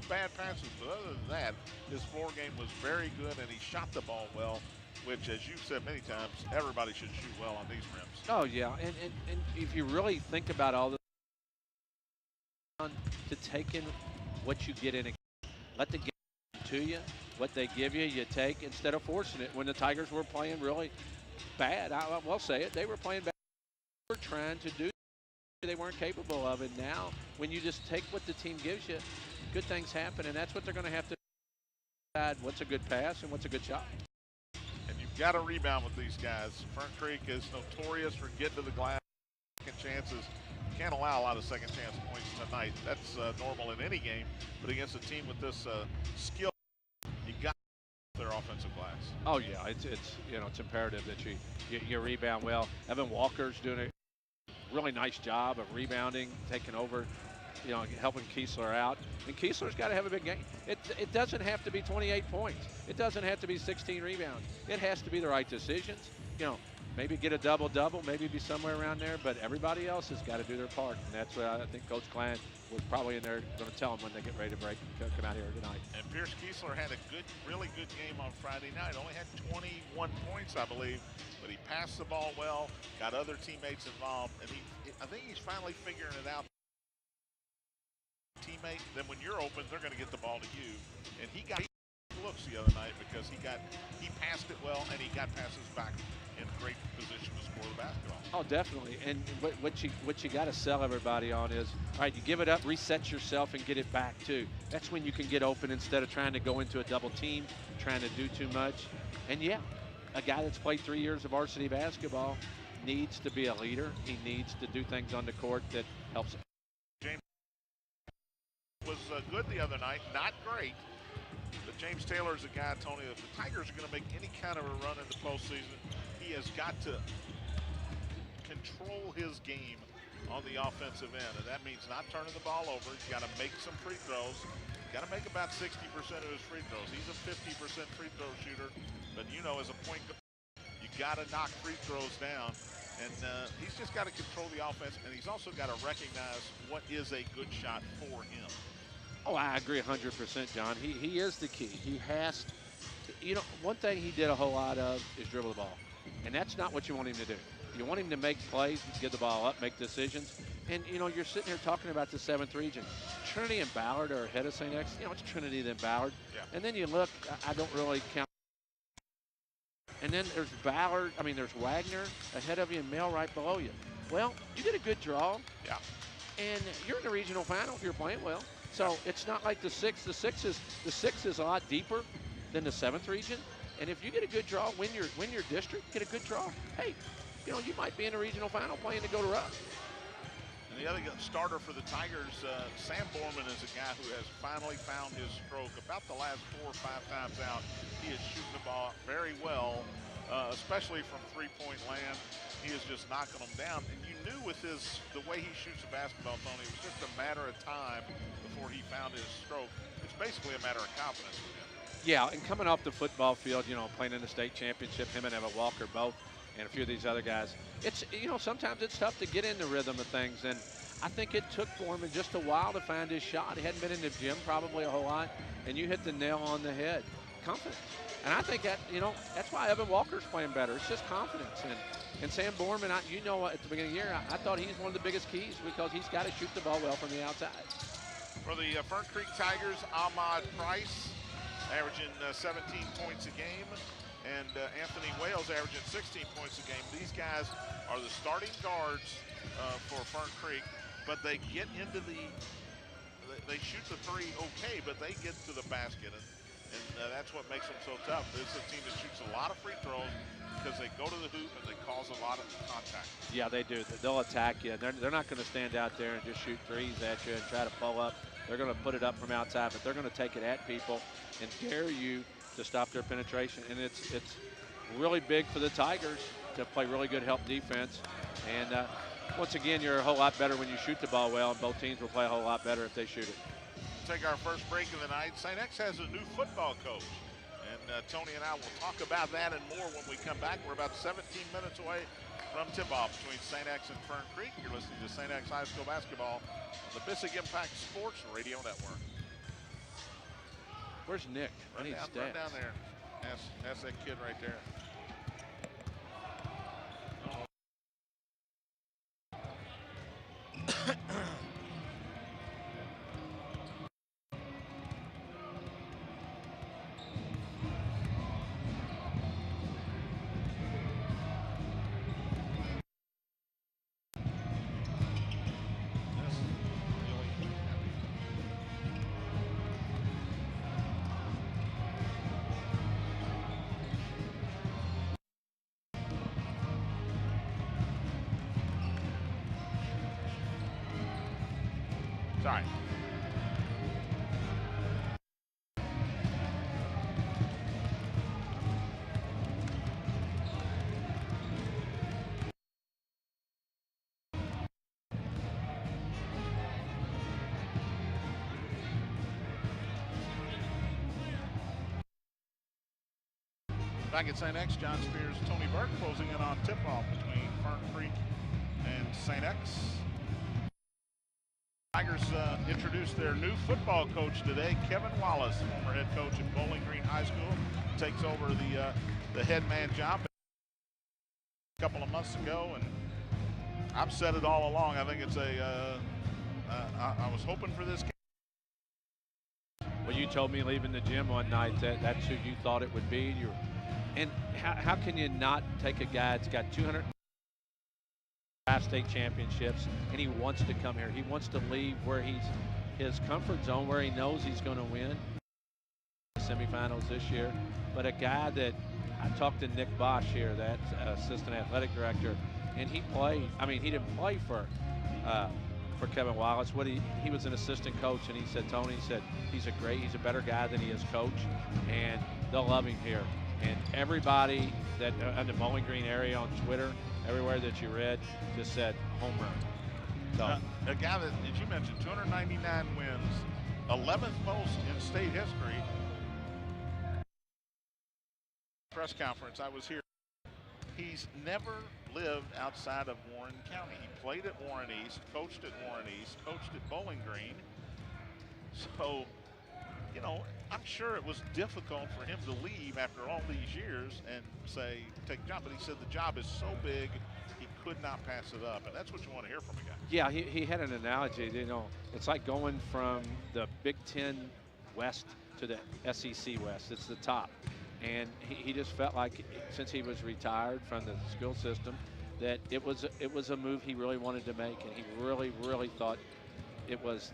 bad passes, but other than that, his floor game was very good, and he shot the ball well, which, as you've said many times, everybody should shoot well on these rims. Oh, yeah. And if you really think about all this, to take in what you get in a game, let the game to you, what they give you, you take instead of forcing it. When the Tigers were playing really bad, I will say it, they were playing bad. They were trying to do, they weren't capable of it. Now, when you just take what the team gives you, good things happen, and that's what they're going to have to decide what's a good pass and what's a good shot. And you've got to rebound with these guys. Fern Creek is notorious for getting to the glass, second chances. Can't allow a lot of second chance points tonight. That's normal in any game, but against a team with this skill, you got their offensive glass. Oh yeah, it's it's imperative that you rebound well. Evan Walker's doing a really nice job of rebounding, taking over, helping Kiesler out. And Kiesler's got to have a big game. It doesn't have to be 28 points. It doesn't have to be 16 rebounds. It has to be the right decisions. Maybe get a double-double, maybe be somewhere around there, but everybody else has got to do their part. And that's what I think Coach Klein was probably in there going to tell them when they get ready to break and come out here tonight. And Pierce Kiesler had a really good game on Friday night. Only had 21 points, I believe, but he passed the ball well, got other teammates involved, and I think he's finally figuring it out. Teammate, then when you're open, they're going to get the ball to you. And he got looks the other night because he passed it well and he got passes back in great position to score the basketball. Oh, definitely. And what you got to sell everybody on is, all right, you give it up, reset yourself, and get it back too. That's when you can get open instead of trying to go into a double team, trying to do too much. And yeah, a guy that's played 3 years of varsity basketball needs to be a leader. He needs to do things on the court that helps him. James was good the other night, not great. But James Taylor is a guy, Tony, if the Tigers are going to make any kind of a run in the postseason, he has got to control his game on the offensive end. And that means not turning the ball over. He's got to make some free throws. Got to make about 60% of his free throws. He's a 50% free throw shooter. But, as a point guard, you got to knock free throws down. And he's just got to control the offense. And he's also got to recognize what is a good shot for him. Oh, I agree 100%, John. He is the key. He has to, one thing he did a whole lot of is dribble the ball. And that's not what you want him to do. You want him to make plays, get the ball up, make decisions. And, you're sitting here talking about the 7th region. Trinity and Ballard are ahead of St. X. It's Trinity then Ballard. Yeah. And then you look, I don't really count. And then there's there's Wagner ahead of you and Mel right below you. Well, you did a good draw. Yeah. And you're in the regional final if you're playing well. So it's not like the 6. The 6 is a lot deeper than the 7th region. And if you get a good draw, win your district, get a good draw, hey, you might be in a regional final playing to go to Rupp. And the other starter for the Tigers, Sam Borman, is a guy who has finally found his stroke. About the last 4 or 5 times out, he is shooting the ball very well, especially from three-point land. He is just knocking them down. And you knew with the way he shoots the basketball, Tony, it was just a matter of time before he found his stroke. It's basically a matter of confidence with him. Yeah, and coming off the football field, playing in the state championship, him and Evan Walker both, and a few of these other guys, it's, sometimes it's tough to get in the rhythm of things. And I think it took Foreman just a while to find his shot. He hadn't been in the gym probably a whole lot, and you hit the nail on the head. Confidence. And I think that, that's why Evan Walker's playing better. It's just confidence. And Sam Borman, at the beginning of the year, I thought he's one of the biggest keys because he's got to shoot the ball well from the outside. For the Fern Creek Tigers, Ahmad Price averaging 17 points a game, and Anthony Wales averaging 16 points a game. These guys are the starting guards for Fern Creek, but they get into they shoot the three okay, but they get to the basket, and that's what makes them so tough. This is a team that shoots a lot of free throws because they go to the hoop and they cause a lot of contact. Yeah, they do. They'll attack you. They're not going to stand out there and just shoot threes at you and try to pull up. They're going to put it up from outside, but they're going to take it at people and dare you to stop their penetration. And it's really big for the Tigers to play really good help defense. And once again, you're a whole lot better when you shoot the ball well, and both teams will play a whole lot better if they shoot it. Take our first break of the night. St. X has a new football coach, and Tony and I will talk about that and more when we come back. We're about 17 minutes away from tip-off between St. X and Fern Creek. You're listening to St. X High School Basketball on the Bissig Impact Sports Radio Network. Where's Nick? I need stats. Run down there. Ask that kid right there. Sorry. Back at St. X, John Spears, Tony Burke closing in on tip-off between Fern Creek and St. X. Tigers introduced their new football coach today, Kevin Wallace, former head coach at Bowling Green High School, takes over the head man job a couple of months ago, and I've said it all along. I think it's I was hoping for this. Well, you told me leaving the gym one night that that's who you thought it would be. And how can you not take a guy that's got 200 state championships, and he wants to come here. He wants to leave where his comfort zone, where he knows he's going to win semifinals this year. But a guy that I talked to Nick Bosch here, that assistant athletic director, and he played. I mean, he didn't play for Kevin Wallace. He was an assistant coach, and he said, Tony, he's a better guy than he is coach, and they'll love him here. And everybody that in the Bowling Green area on Twitter, everywhere that you read, just said home run. So a guy that, as you mentioned, 299 wins, 11th most in state history. Press conference, I was here. He's never lived outside of Warren County. He played at Warren East, coached at Warren East, coached at Bowling Green. So, you know, I'm sure it was difficult for him to leave after all these years and say, take a job. But he said the job is so big, he could not pass it up. And that's what you want to hear from a guy. Yeah, he had an analogy. You know, it's like going from the Big Ten West to the SEC West. It's the top. And he just felt like, since he was retired from the school system, that it was a move he really wanted to make. And he really, really thought it was,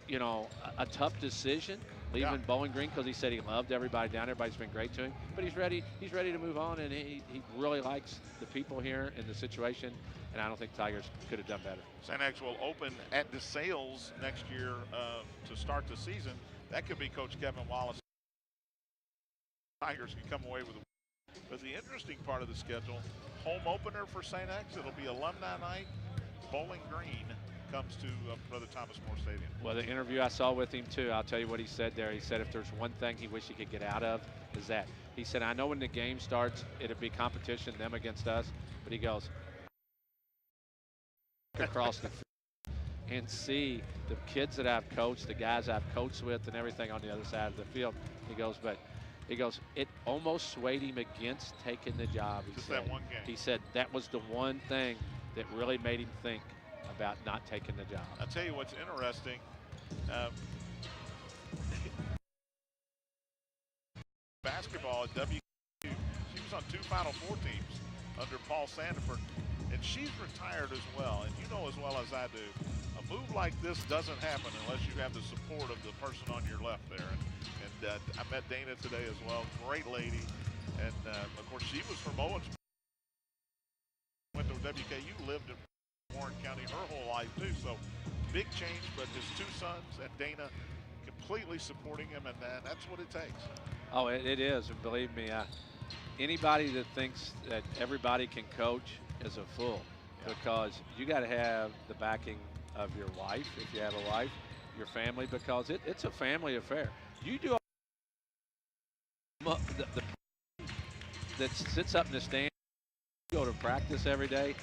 you know, a tough decision leaving Bowling Green, because he said he loved everybody down there. Everybody's been great to him, but he's ready to move on, and he really likes the people here and the situation, and I don't think Tigers could have done better. St. X will open at DeSales next year to start the season. That could be Coach Kevin Wallace. Tigers can come away with a win. But the interesting part of the schedule, home opener for St. X, it'll be alumni night. Bowling Green comes to Brother Thomas More Stadium. Well, the interview I saw with him too, I'll tell you what he said there. He said if there's one thing he wished he could get out of, is that. He said, I know when the game starts, it'll be competition, them against us, but he goes across the field and see the kids that I've coached, the guys I've coached with and everything on the other side of the field. He goes, it almost swayed him against taking the job. Just that one game. He said that was the one thing that really made him think about not taking the job. I'll tell you what's interesting. Basketball at WQ, she was on 2 Final Four teams under Paul Sandiford, and she's retired as well. And you know as well as I do, a move like this doesn't happen unless you have the support of the person on your left there. And I met Dana today as well, great lady. And of course she was from Owensboro, went to WKU, lived in Warren County her whole life too, so big change. But his 2 sons and Dana completely supporting him, and that's what it takes. Oh, it is, and believe me, anybody that thinks that everybody can coach is a fool, because you got to have the backing of your wife, if you have a wife, your family, because it's a family affair. You do that sits up in the stand, you go to practice every day.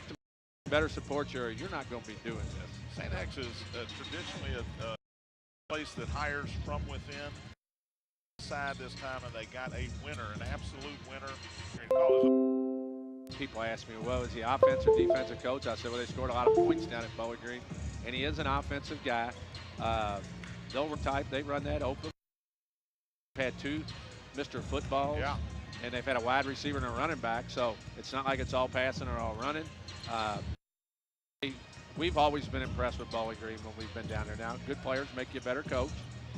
Better support you're not going to be doing this. St. X is traditionally a place that hires from within. inside this time, and they got a winner, an absolute winner. People ask me, well, is he offensive or defensive coach? I said, well, they scored a lot of points down at Bowling Green, and he is an offensive guy. They'll type, they run that open. They've had 2 Mr. Footballs, yeah, and they've had a wide receiver and a running back, so it's not like it's all passing or all running. We've always been impressed with Bowling Green when we've been down there. Now, good players make you a better coach.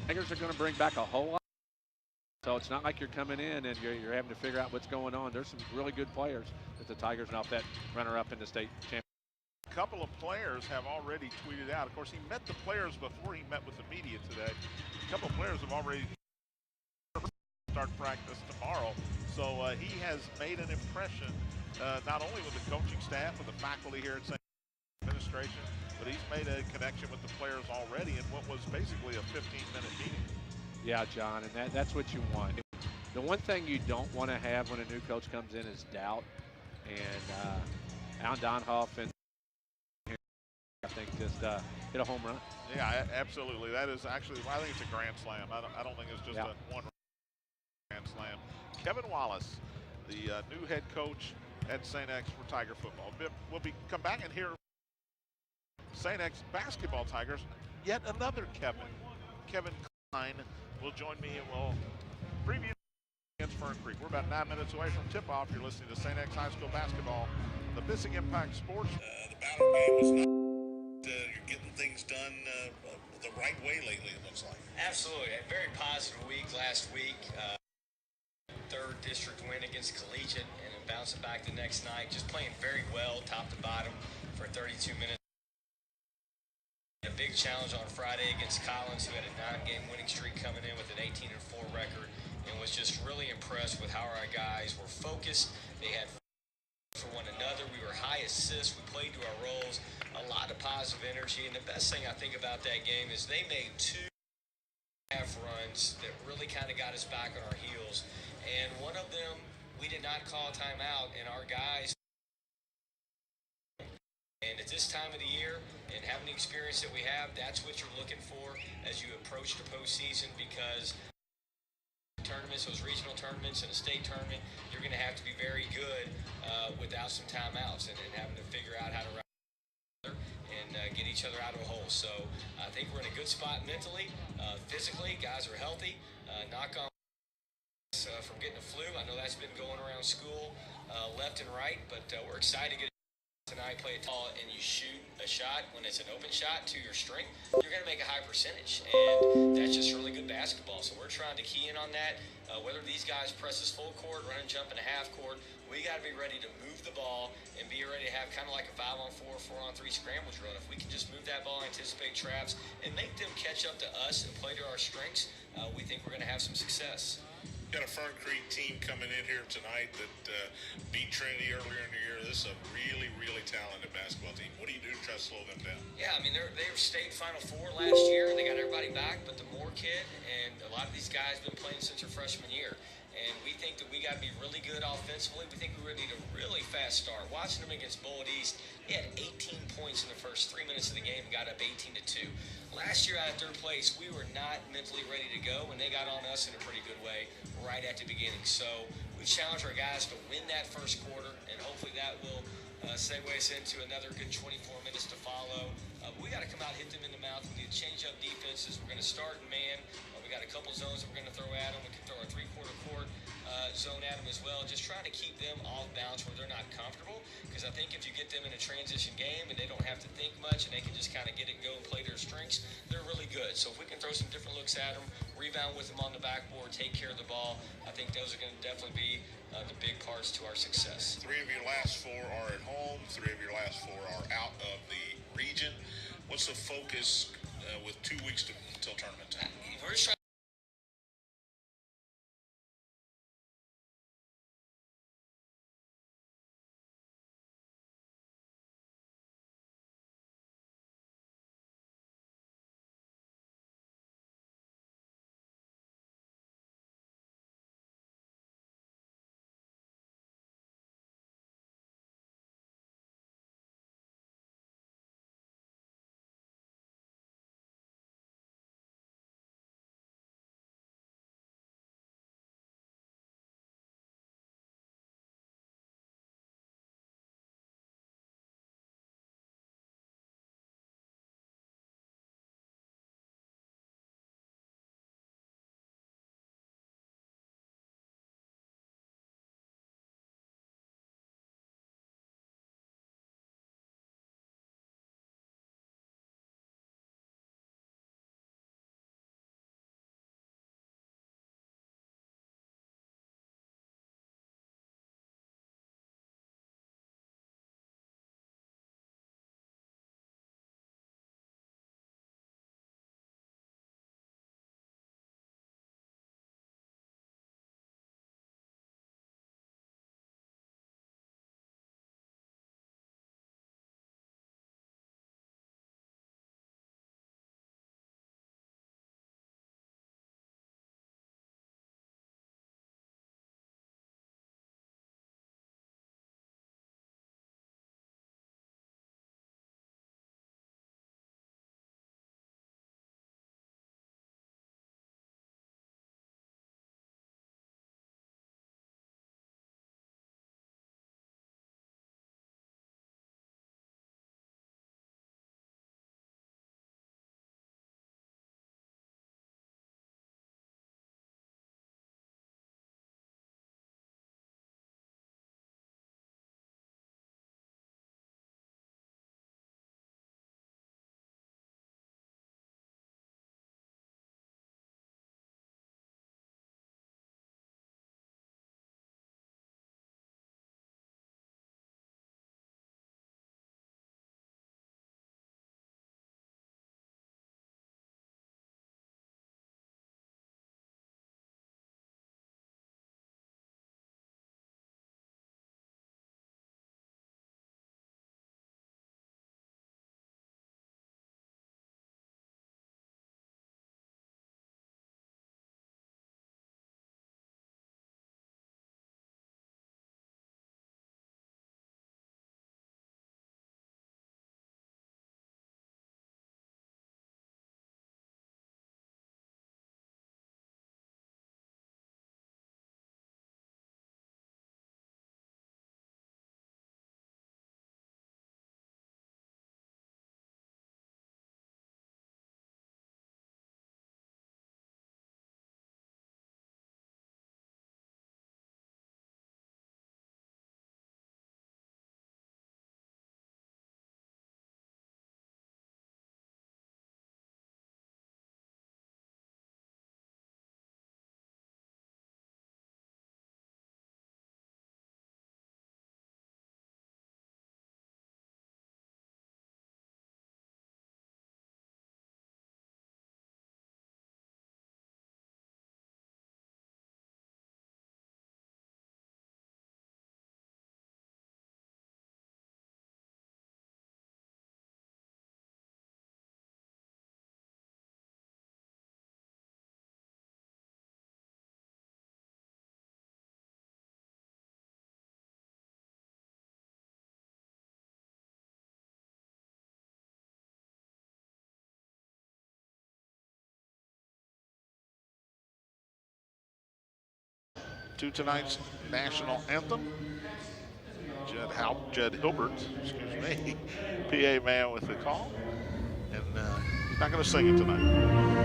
Tigers are going to bring back a whole lot. So it's not like you're coming in and you're having to figure out what's going on. There's some really good players that the Tigers and off that runner-up in the state championship. A couple of players have already tweeted out. Of course, he met the players before he met with the media today. A couple of players have already start practice tomorrow. So he has made an impression, not only with the coaching staff, with the faculty here at St. Administration, but he's made a connection with the players already in what was basically a 15-minute meeting. Yeah, John, and that's what you want. The one thing you don't want to have when a new coach comes in is doubt. And Alan Donhoff and I think just hit a home run. Yeah, absolutely. That is actually, I think it's a grand slam. I don't think it's just a one grand slam. Kevin Wallace, the new head coach at St. X for Tiger football. We'll come back and hear St. X basketball Tigers. Yet another Kevin Klein will join me and we'll preview against Fern Creek. We're about 9 minutes away from tip-off. You're listening to St. X High School basketball, the Bissing Impact Sports. The battle game is not. You're getting things done the right way lately, it looks like. Absolutely. A very positive week last week. Third district win against Collegiate and then bouncing back the next night. Just playing very well, top to bottom, for 32 minutes. A big challenge on Friday against Collins, who had a 9-game winning streak coming in with an 18-4 record, and was just really impressed with how our guys were focused. They had for one another. We were high assists. We played to our roles. A lot of positive energy, and the best thing I think about that game is they made 2 half runs that really kind of got us back on our heels, and one of them we did not call timeout, and our guys. And at this time of the year, and having the experience that we have, that's what you're looking for as you approach the postseason, because tournaments, those regional tournaments and a state tournament, you're going to have to be very good without some timeouts and having to figure out how to and get each other out of a hole. So I think we're in a good spot mentally, physically. Guys are healthy. Knock on from getting a flu. I know that's been going around school left and right, but we're excited to get tonight. Play a tall and you shoot a shot when it's an open shot to your strength, you're going to make a high percentage, and that's just really good basketball. So we're trying to key in on that. Whether these guys press us full court, run and jump in a half court, we got to be ready to move the ball and be ready to have kind of like a 5-on-4, 4-on-3 scramble drill. If we can just move that ball, anticipate traps, and make them catch up to us and play to our strengths, we think we're going to have some success. Got a Fern Creek team coming in here tonight that beat Trinity earlier in the year. This is a really, really talented basketball team. What do you do to try to slow them down? Yeah, I mean, they were state Final Four last year. They got everybody back but the Moore kid, and a lot of these guys have been playing since their freshman year. And we think that we got to be really good offensively. We think we really need a really fast start. Watching them against Bold East, he had 18 points in the first 3 minutes of the game and got up 18-2. Last year out of third place, we were not mentally ready to go, and they got on us in a pretty good way right at the beginning. So we challenged our guys to win that first quarter, and hopefully that will segue us into another good 24 minutes to follow. We got to come out, hit them in the mouth. We need to change up defenses. We're going to start in man. We got a couple zones that we're going to throw at them. We can throw our three-quarter court zone at them as well. Just trying to keep them off balance where they're not comfortable, because I think if you get them in a transition game and they don't have to think much and they can just kind of get it and go and play their strengths, they're really good. So if we can throw some different looks at them, rebound with them on the backboard, take care of the ball, I think those are going to definitely be the big parts to our success. 3 of your last 4 are at home. 3 of your last 4 are out of the region. What's the focus with 2 weeks until tournament time? We're just trying to tonight's national anthem. Jed Hilbert, excuse me, PA man with the call. And he's not going to sing it tonight.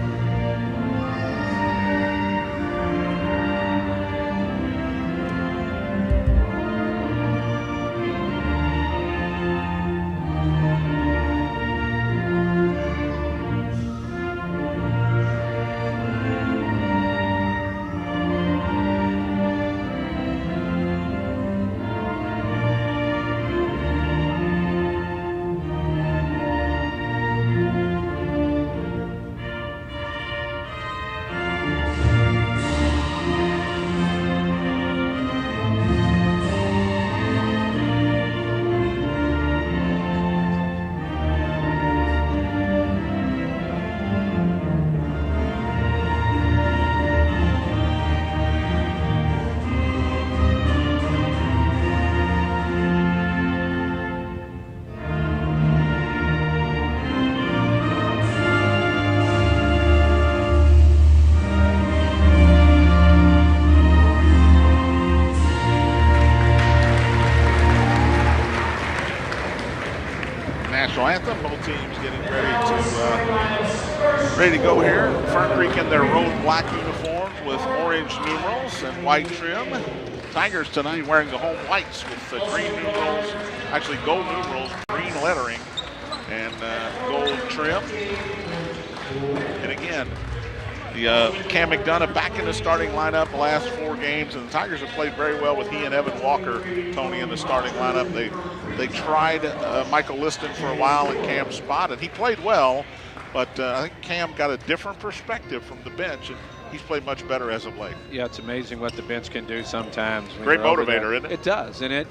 National anthem. Both teams getting ready to go here. Fern Creek in their road black uniforms with orange numerals and white trim. Tigers tonight wearing the home whites with the green numerals, actually gold numerals, green lettering, and gold trim. And again, Cam McDonough back in the starting lineup the last 4 games, and the Tigers have played very well with he and Evan Walker, Tony, in the starting lineup. They tried Michael Liston for a while in Cam's spot, and he played well, but I think Cam got a different perspective from the bench, and he's played much better as of late. Yeah, it's amazing what the bench can do sometimes. Great motivator, isn't it? It does, and it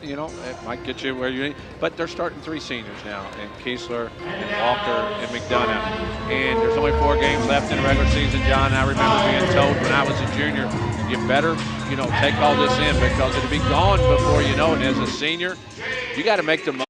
might get you where you need. But they're starting 3 seniors now, and Kiesler, and Walker, and McDonough. And there's only 4 games left in the regular season, John. I remember being told when I was a junior, you better, take all this in because it'll be gone before you know it. And as a senior, you got to make the most.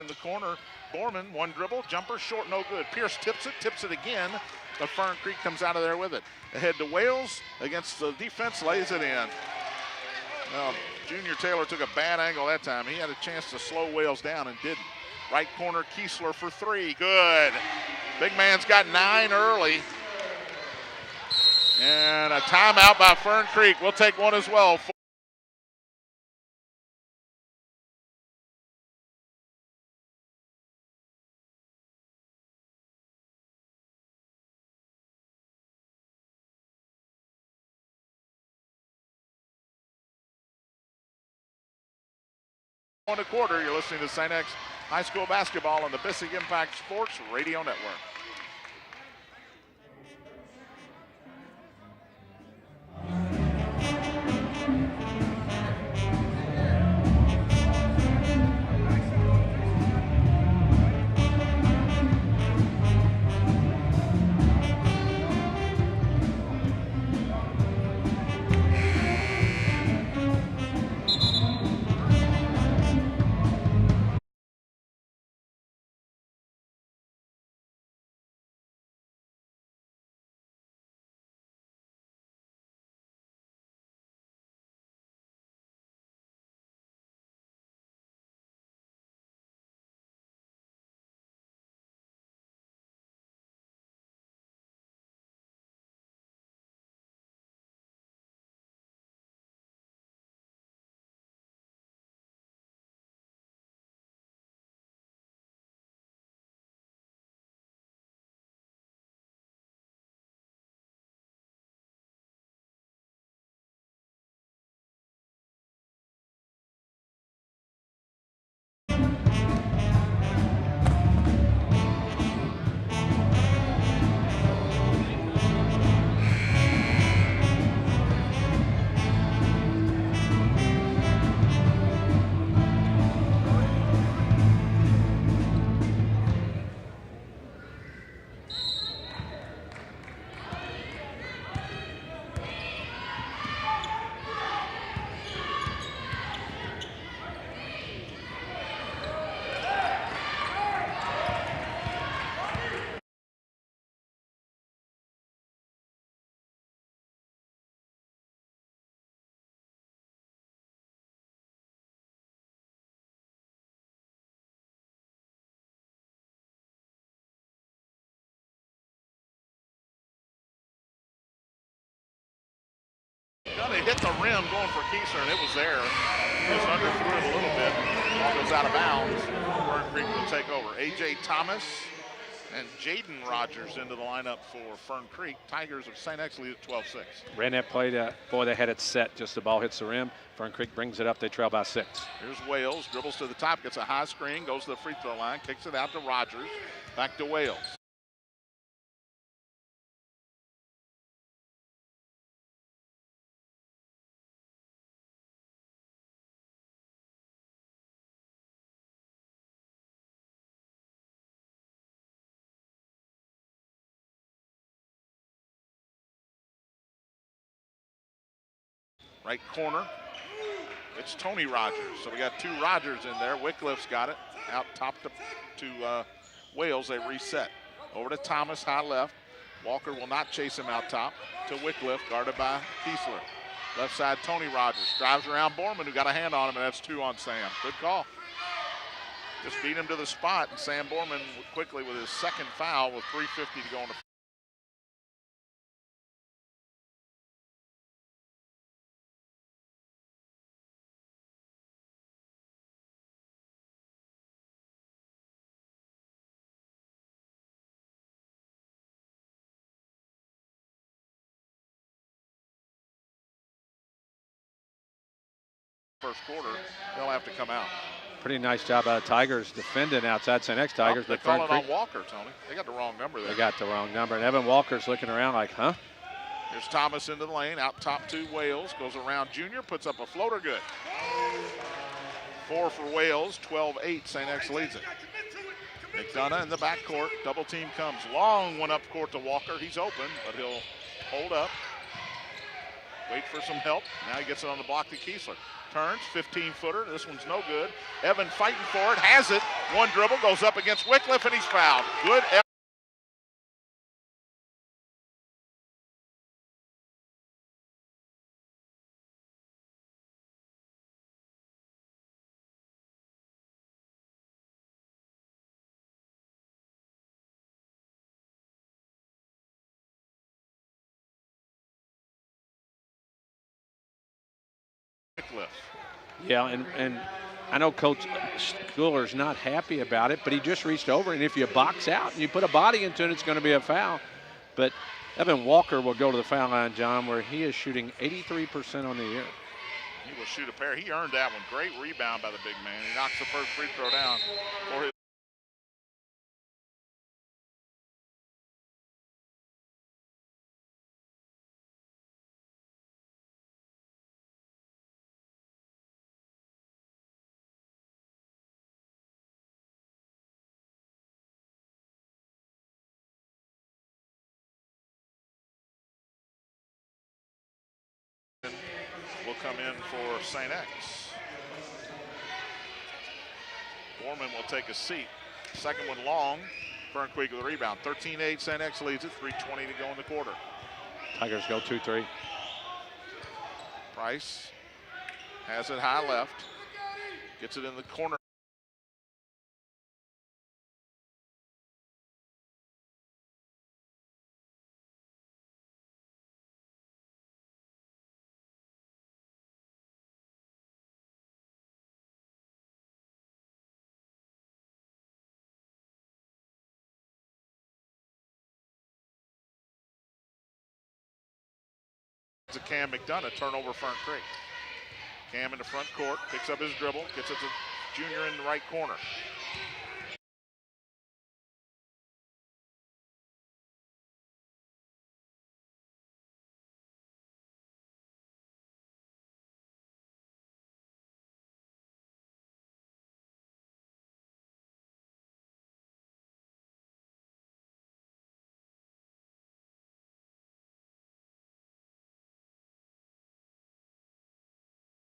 In the corner, Borman, one dribble, jumper, short, no good. Pierce tips it again, but Fern Creek comes out of there with it. Ahead to Wales, against the defense, lays it in. Well, Junior Taylor took a bad angle that time. He had a chance to slow Wales down and didn't. Right corner, Kiesler for three, good. Big man's got 9 early. And a timeout by Fern Creek. We'll take one as well. On the quarter, you're listening to St. X High School Basketball on the Bissig Impact Sports Radio Network. They hit the rim going for Kieser, and it was there. Just underthrew it a little bit. Ball goes out of bounds. Fern Creek will take over. A.J. Thomas and Jaden Rogers into the lineup for Fern Creek. Tigers of St. X lead at 12-6. Ran that play, boy, they had it set. Just the ball hits the rim. Fern Creek brings it up. They trail by 6. Here's Wales. Dribbles to the top, gets a high screen, goes to the free throw line, kicks it out to Rogers. Back to Wales. Right corner, it's Tony Rogers. So we got 2 Rogers in there. Wycliffe's got it out top to Wales. They reset. Over to Thomas, high left. Walker will not chase him out top to Wycliffe, guarded by Kiesler. Left side, Tony Rogers drives around Borman, who got a hand on him, and that's 2 on Sam. Good call. Just beat him to the spot, and Sam Borman quickly with his second foul with 3:50 to go in the first quarter. They'll have to come out. Pretty nice job by the Tigers defending outside St. X Tigers. They call it on Walker, Tony. They got the wrong number there. They got the wrong number. And Evan Walker's looking around like, huh? Here's Thomas into the lane, out top to Wales. Goes around Junior, puts up a floater, good. 4 for Wales, 12-8. St. X leads it. McDonough in the backcourt. Double team comes. Long one up court to Walker. He's open, but he'll hold up. Wait for some help. Now he gets it on the block to Kiesler. Turns, 15-footer. This one's no good. Evan fighting for it, has it. One dribble, goes up against Wycliffe, and he's fouled. Good. Wycliffe. Yeah, and I know Coach Schooler's not happy about it, but he just reached over, and if you box out and you put a body into it, it's going to be a foul. But Evan Walker will go to the foul line, John, where he is shooting 83% on the year. He will shoot a pair. He earned that one. Great rebound by the big man. He knocks the first free throw down for his. Will come in for St. X. Foreman will take a seat. Second one long. Fern Creek with the rebound. 13-8, St. X leads it. 3:20 to go in the quarter. Tigers go 2-3. Price has it high left. Gets it in the corner. To Cam McDonough, turnover Fern Creek. Cam in the front court, picks up his dribble, gets it to Junior in the right corner.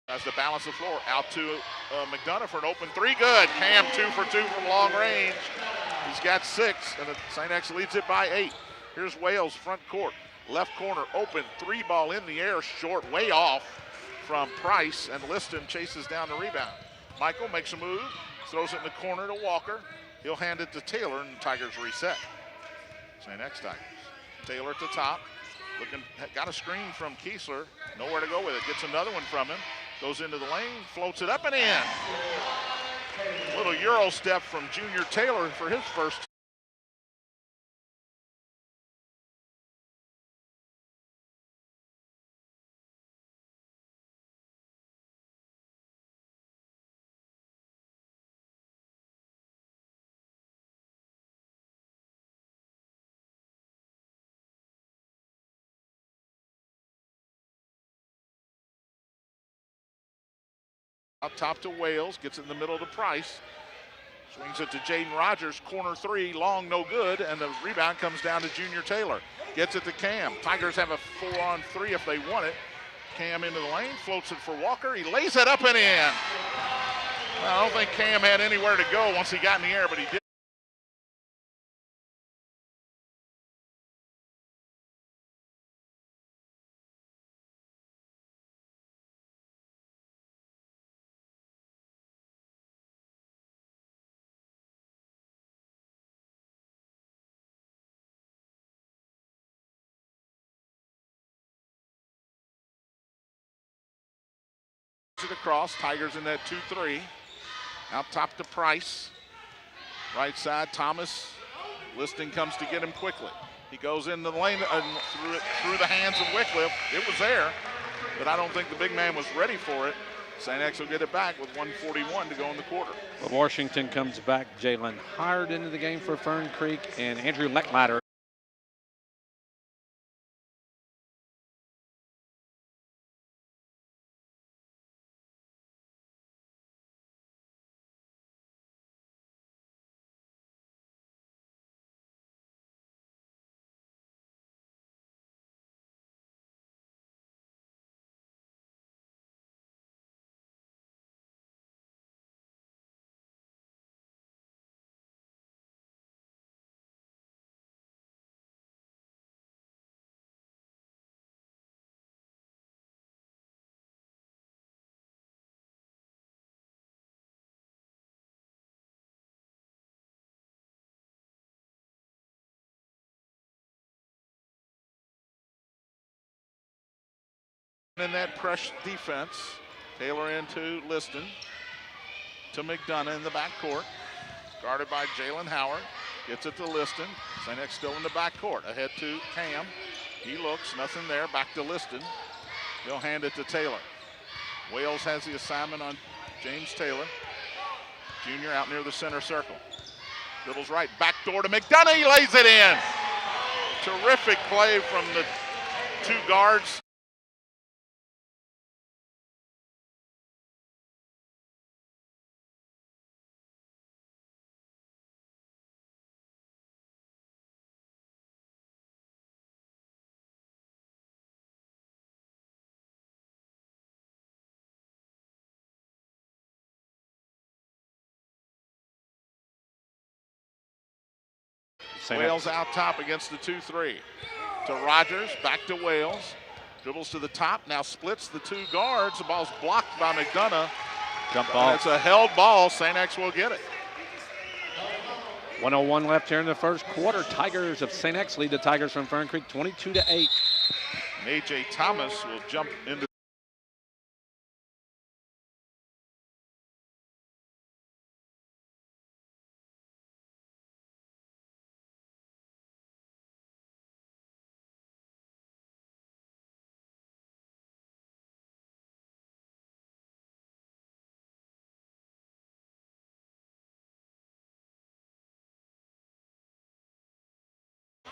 As the balance of the floor, out to McDonough for an open three. Good. Cam 2 for 2 from long range. He's got 6, and St. X leads it by 8. Here's Wales, front court. Left corner, open, 3 ball in the air, short, way off from Price, and Liston chases down the rebound. Michael makes a move, throws it in the corner to Walker. He'll hand it to Taylor, and the Tigers reset. St. X Tigers. Taylor at the top. Got a screen from Kiesler. Nowhere to go with it. Gets another one from him. Goes into the lane, floats it up and in. Little Euro step from Junior Taylor for his first. Up top to Wales, gets it in the middle to Price. Swings it to Jaden Rogers, corner 3, long, no good, and the rebound comes down to Junior Taylor. Gets it to Cam. Tigers have a 4-on-3 if they want it. Cam into the lane, floats it for Walker. He lays it up and in. Well, I don't think Cam had anywhere to go once he got in the air, but he did. It across, Tigers in that 2-3. Out top to Price. Right side, Thomas. Liston comes to get him quickly. He goes in the lane and through the hands of Wycliffe. It was there, but I don't think the big man was ready for it. St. X will get it back with 1:41 to go in the quarter. But Washington comes back. Jalen Hired into the game for Fern Creek, and Andrew Lecklider In that press defense, Taylor into Liston to McDonough in the backcourt. Guarded by Jalen Howard. Gets it to Liston. St. X still in the backcourt. Ahead to Cam. He looks, nothing there. Back to Liston. He'll hand it to Taylor. Wales has the assignment on James Taylor. Junior out near the center circle. Dribbles right, back door to McDonough. He lays it in. Terrific play from the two guards. Wales out top against the 2-3. To Rogers, back to Wales. Dribbles to the top, now splits the two guards. The ball's blocked by McDonough. Jump ball. It's a held ball. St. X will get it. 1:01 left here in the first quarter. Tigers of St. X lead the Tigers from Fern Creek 22-8. A.J. Thomas will jump into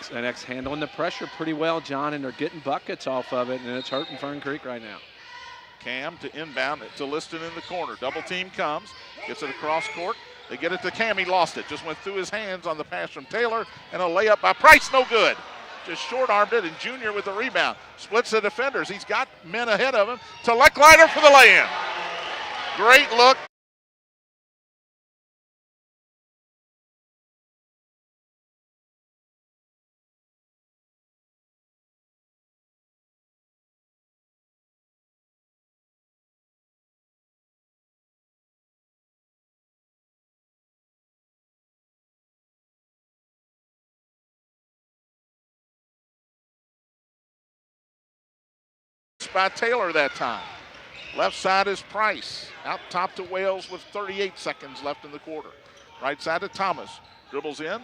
St. X handling the pressure pretty well, John, and they're getting buckets off of it, and it's hurting Fern Creek right now. Cam to inbound to Liston in the corner. Double team comes, gets it across court. They get it to Cam. He lost it. Just went through his hands on the pass from Taylor, and a layup by Price. No good. Just short-armed it, and Junior with the rebound. Splits the defenders. He's got men ahead of him. To Leckliner for the lay-in. Great look. By Taylor that time. Left side is Price. Out top to Wales with 38 seconds left in the quarter. Right side to Thomas. Dribbles in.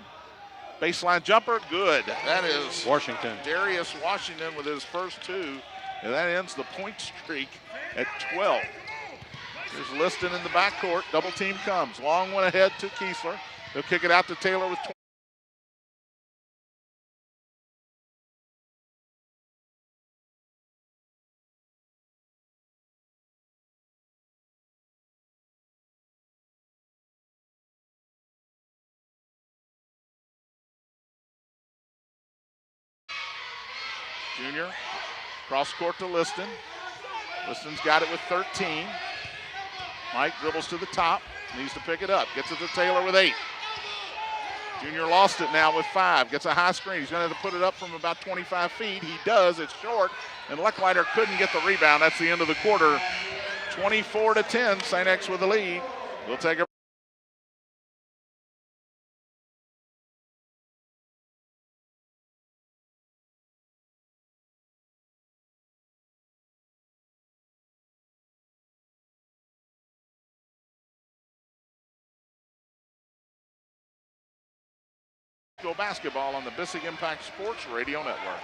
Baseline jumper. Good. That is Washington. Darius Washington with his first two. And that ends the point streak at 12. There's Liston in the backcourt. Double team comes. Long one ahead to Kiesler. They'll kick it out to Taylor with 20. Junior, cross court to Liston. Liston's got it with 13. Mike dribbles to the top, needs to pick it up. Gets it to Taylor with 8. Junior lost it now with 5. Gets a high screen. He's going to have to put it up from about 25 feet. He does. It's short, and Leckliner couldn't get the rebound. That's the end of the quarter. 24-10, St. X with the lead. We'll take a basketball on the Bissig Impact Sports Radio Network.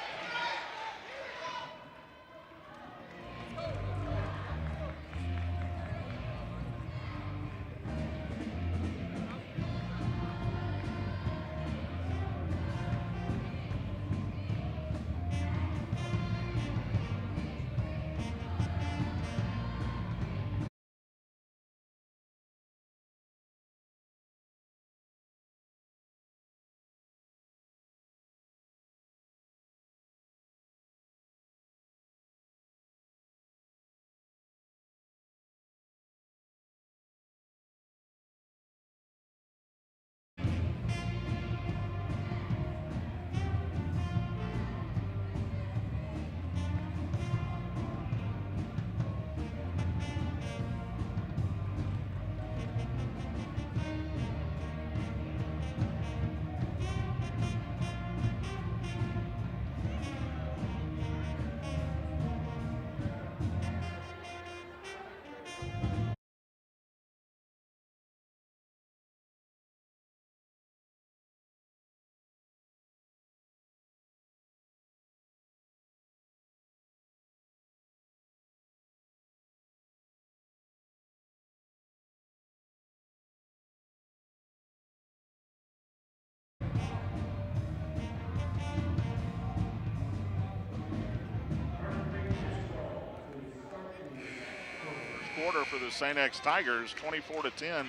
quarter for the St. X Tigers, 24-10.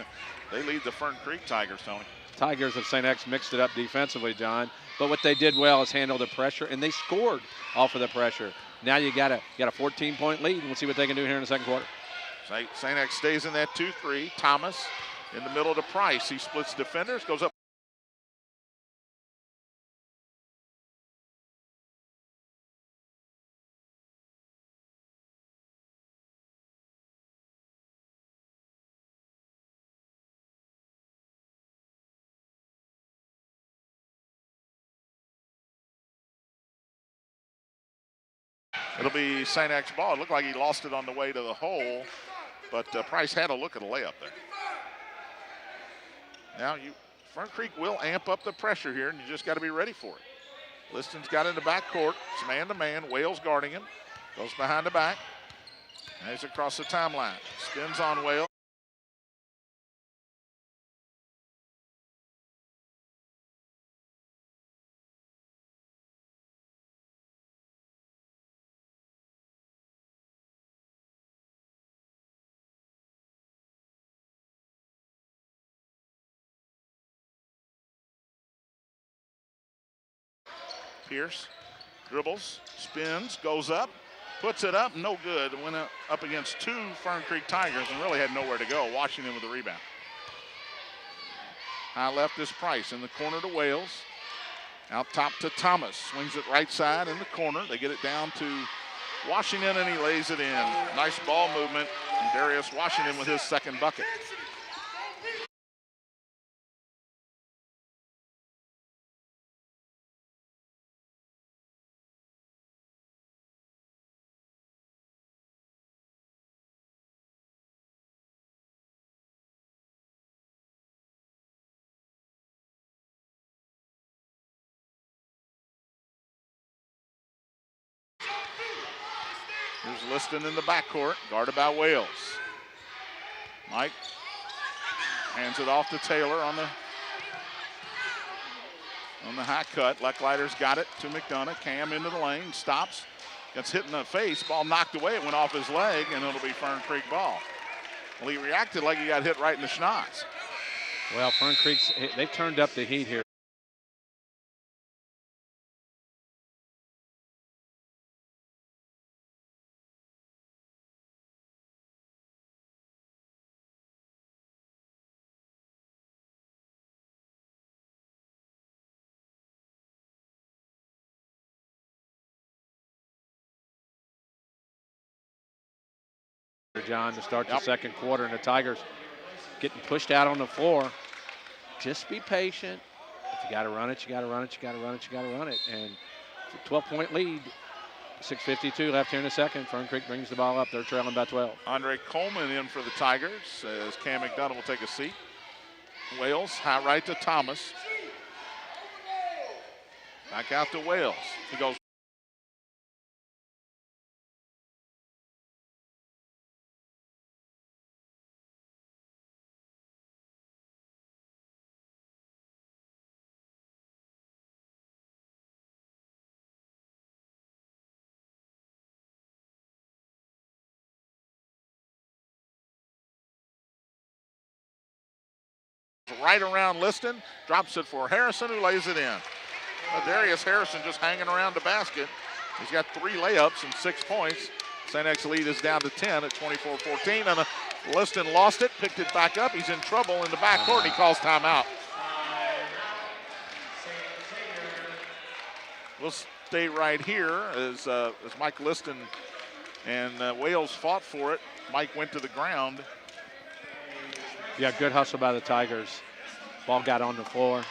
They lead the Fern Creek Tigers, Tony. Tigers of St. X mixed it up defensively, John. But what they did well is handle the pressure, and they scored off of the pressure. Now you got a 14-point lead, and we'll see what they can do here in the second quarter. St. X stays in that 2-3. Thomas in the middle to Price. He splits defenders, goes up. It'll be St. X ball. It looked like he lost it on the way to the hole, but Price had a look at a layup there. Now Fern Creek will amp up the pressure here, and you just got to be ready for it. Liston's got in the back court. It's man-to-man. Wales guarding him. Goes behind the back. Now he's across the timeline. Spins on Wales. Pierce dribbles, spins, goes up, puts it up, no good. Went up against two Fern Creek Tigers and really had nowhere to go. Washington with the rebound. High left is Price in the corner to Wales. Out top to Thomas. Swings it right side in the corner. They get it down to Washington and he lays it in. Nice ball movement. And Darius Washington with his second bucket. Here's Liston in the backcourt, guarded by Wales. Mike hands it off to Taylor on the high cut. Lecklider's got it to McDonough. Cam into the lane, stops, gets hit in the face. Ball knocked away. It went off his leg, and it'll be Fern Creek ball. Well, he reacted like he got hit right in the schnoz. Well, Fern Creek's, they've turned up the heat here. John, to start the second quarter, and the Tigers getting pushed out on the floor. Just be patient. If you got to run it, you got to run it, you got to run it, you got to run it. And it's a 12-point lead. 6:52 left here in the second. Fern Creek brings the ball up. They're trailing by 12. Andre Coleman in for the Tigers as Cam McDonough will take a seat. Wales, high right to Thomas. Back out to Wales. He goes. Right around Liston, drops it for Harrison, who lays it in. Darius Harrison just hanging around the basket. He's got 3 layups and 6 points. St. X lead is down to 10 at 24-14, and Liston lost it, picked it back up. He's in trouble in the backcourt, and he calls timeout. We'll stay right here as Mike Liston and Wales fought for it. Mike went to the ground. Yeah, good hustle by the Tigers. Ball got on the floor.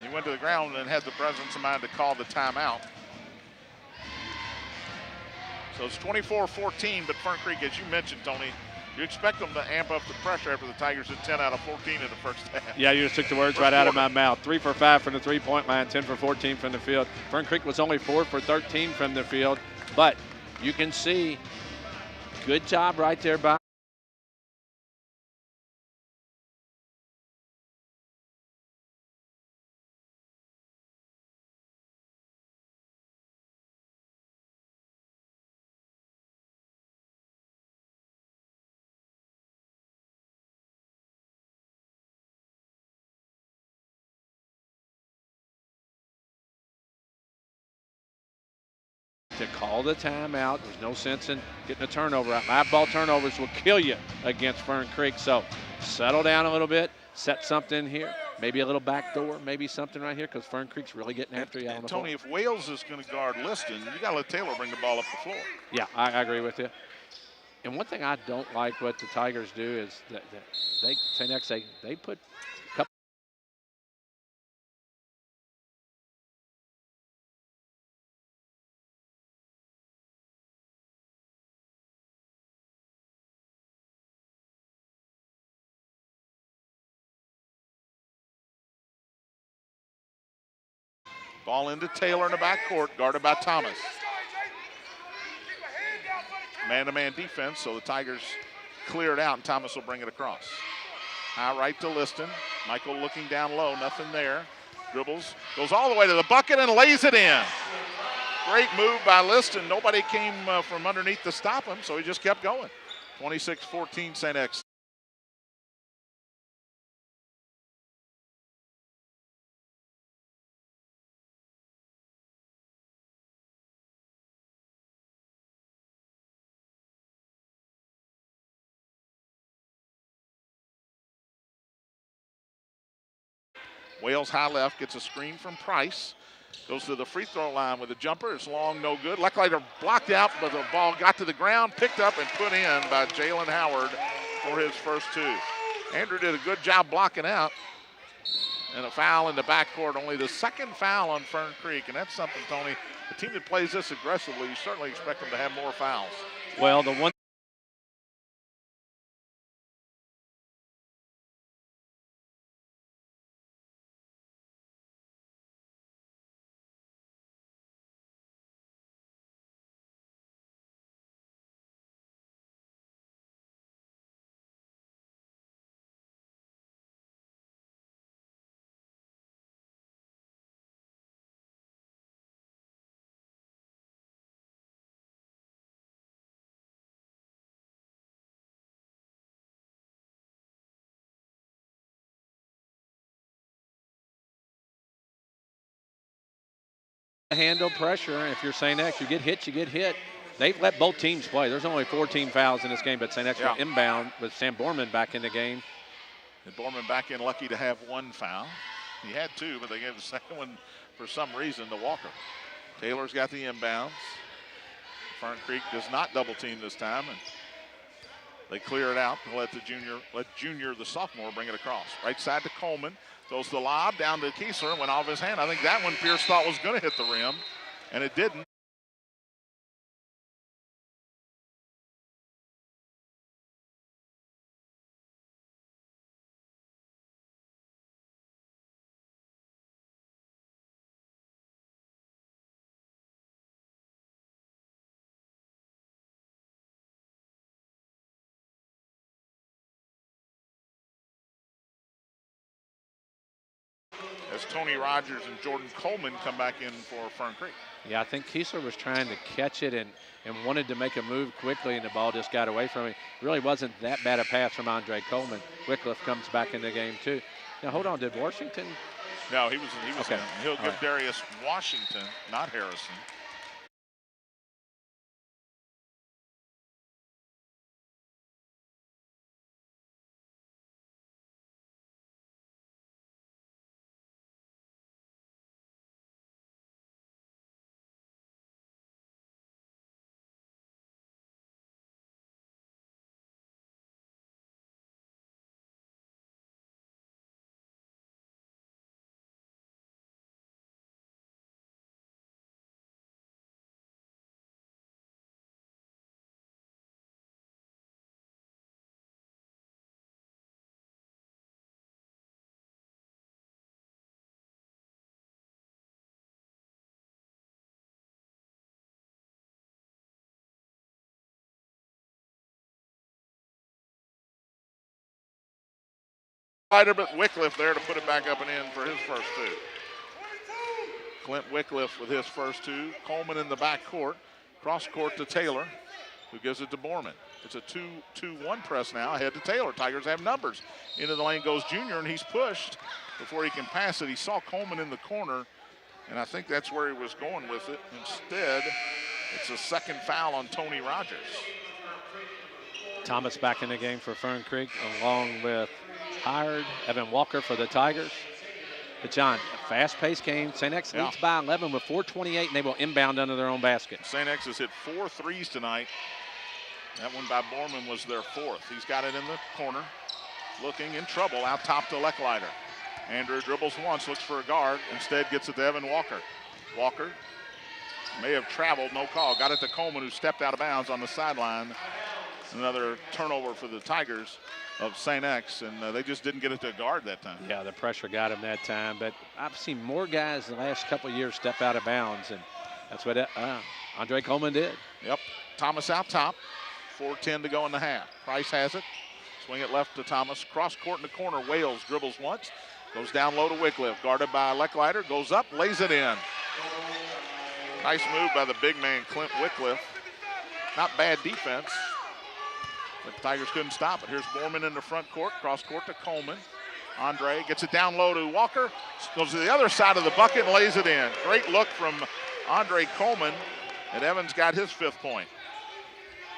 He went to the ground and had the presence of mind to call the timeout. So it's 24-14, but Fern Creek, as you mentioned, Tony, You expect them to amp up the pressure after the Tigers hit 10 out of 14 in the first half. Yeah, you just took the words right out of my mouth. 3 for 5 from the three-point line, 10 for 14 from the field. Fern Creek was only 4 for 13 from the field, but you can see good job right there by to call the timeout. There's no sense in getting a turnover out. Live ball turnovers will kill you against Fern Creek. So settle down a little bit, set something here, maybe a little back door, maybe something right here, because Fern Creek's really getting after you on the Tony, floor. if Wales is going to guard Liston, you got to let Taylor bring the ball up the floor. Yeah, I agree with you. And one thing I don't like what the Tigers do is that they put a couple. Ball into Taylor in the backcourt, guarded by Thomas. Man-to-man defense, so the Tigers clear it out, and Thomas will bring it across. High right to Liston. Michael looking down low, nothing there. Dribbles, goes all the way to the bucket and lays it in. Great move by Liston. Nobody came from underneath to stop him, so he just kept going. 26-14 St. X. Wales high left, gets a screen from Price. Goes to the free throw line with a jumper. It's long, no good. Luckily, they're blocked out, but the ball got to the ground, picked up, and put in by Jalen Howard for his first two. Andrew did a good job blocking out. And a foul in the backcourt, only the second foul on Fern Creek, and that's something, Tony. The team that plays this aggressively, you certainly expect them to have more fouls. Well, the one handle pressure. If you're St. X, you get hit. They've let both teams play. There's only 14 fouls in this game, but St. X went inbound with Sam Borman back in the game. And Borman back in, lucky to have one foul. He had two, but they gave the second one for some reason to Walker. Taylor's got the inbounds. Fern Creek does not double team this time, and they clear it out and let Junior, the sophomore, bring it across. Right side to Coleman. Throws the lob down to Kiesler, went off his hand. I think that one Pierce thought was going to hit the rim, and it didn't. As Tony Rogers and Jordan Coleman come back in for Fern Creek. Yeah, I think Kiesler was trying to catch it and wanted to make a move quickly, and the ball just got away from him. It really wasn't that bad a pass from Andre Coleman. Wycliffe comes back in the game, too. Now, hold on. Did Washington? No, he was okay. in. He'll give Darius Washington, not Harrison. but Wycliffe there to put it back up and in for his first two. Clint Wycliffe with his first two. Coleman in the back court. Cross court to Taylor, who gives it to Borman. It's a 2-2-1 press now ahead to Taylor. Tigers have numbers. Into the lane goes Junior, and he's pushed before he can pass it. He saw Coleman in the corner, and I think that's where he was going with it. Instead, it's a second foul on Tony Rogers. Thomas back in the game for Fern Creek, along with Hired, Evan Walker for the Tigers. But John, a fast-paced game. St. X leads by 11 with 4:28, and they will inbound under their own basket. St. X has hit 4 threes tonight. That one by Borman was their fourth. He's got it in the corner, looking in trouble out top to Lecklider. Andrew dribbles once, looks for a guard, instead gets it to Evan Walker. Walker may have traveled, no call. Got it to Coleman, who stepped out of bounds on the sideline. Another turnover for the Tigers of St. X, and they just didn't get it to a guard that time. Yeah, the pressure got him that time, but I've seen more guys the last couple of years step out of bounds, and that's what Andre Coleman did. Yep, Thomas out top, 4:10 to go in the half. Price has it, swing it left to Thomas, cross court in the corner. Wales dribbles once, goes down low to Wycliffe, guarded by Lecklider, goes up, lays it in. Nice move by the big man, Clint Wycliffe. Not bad defense. But the Tigers couldn't stop it. Here's Borman in the front court, cross court to Coleman. Andre gets it down low to Walker, goes to the other side of the bucket and lays it in. Great look from Andre Coleman, and Evans got his 5th point.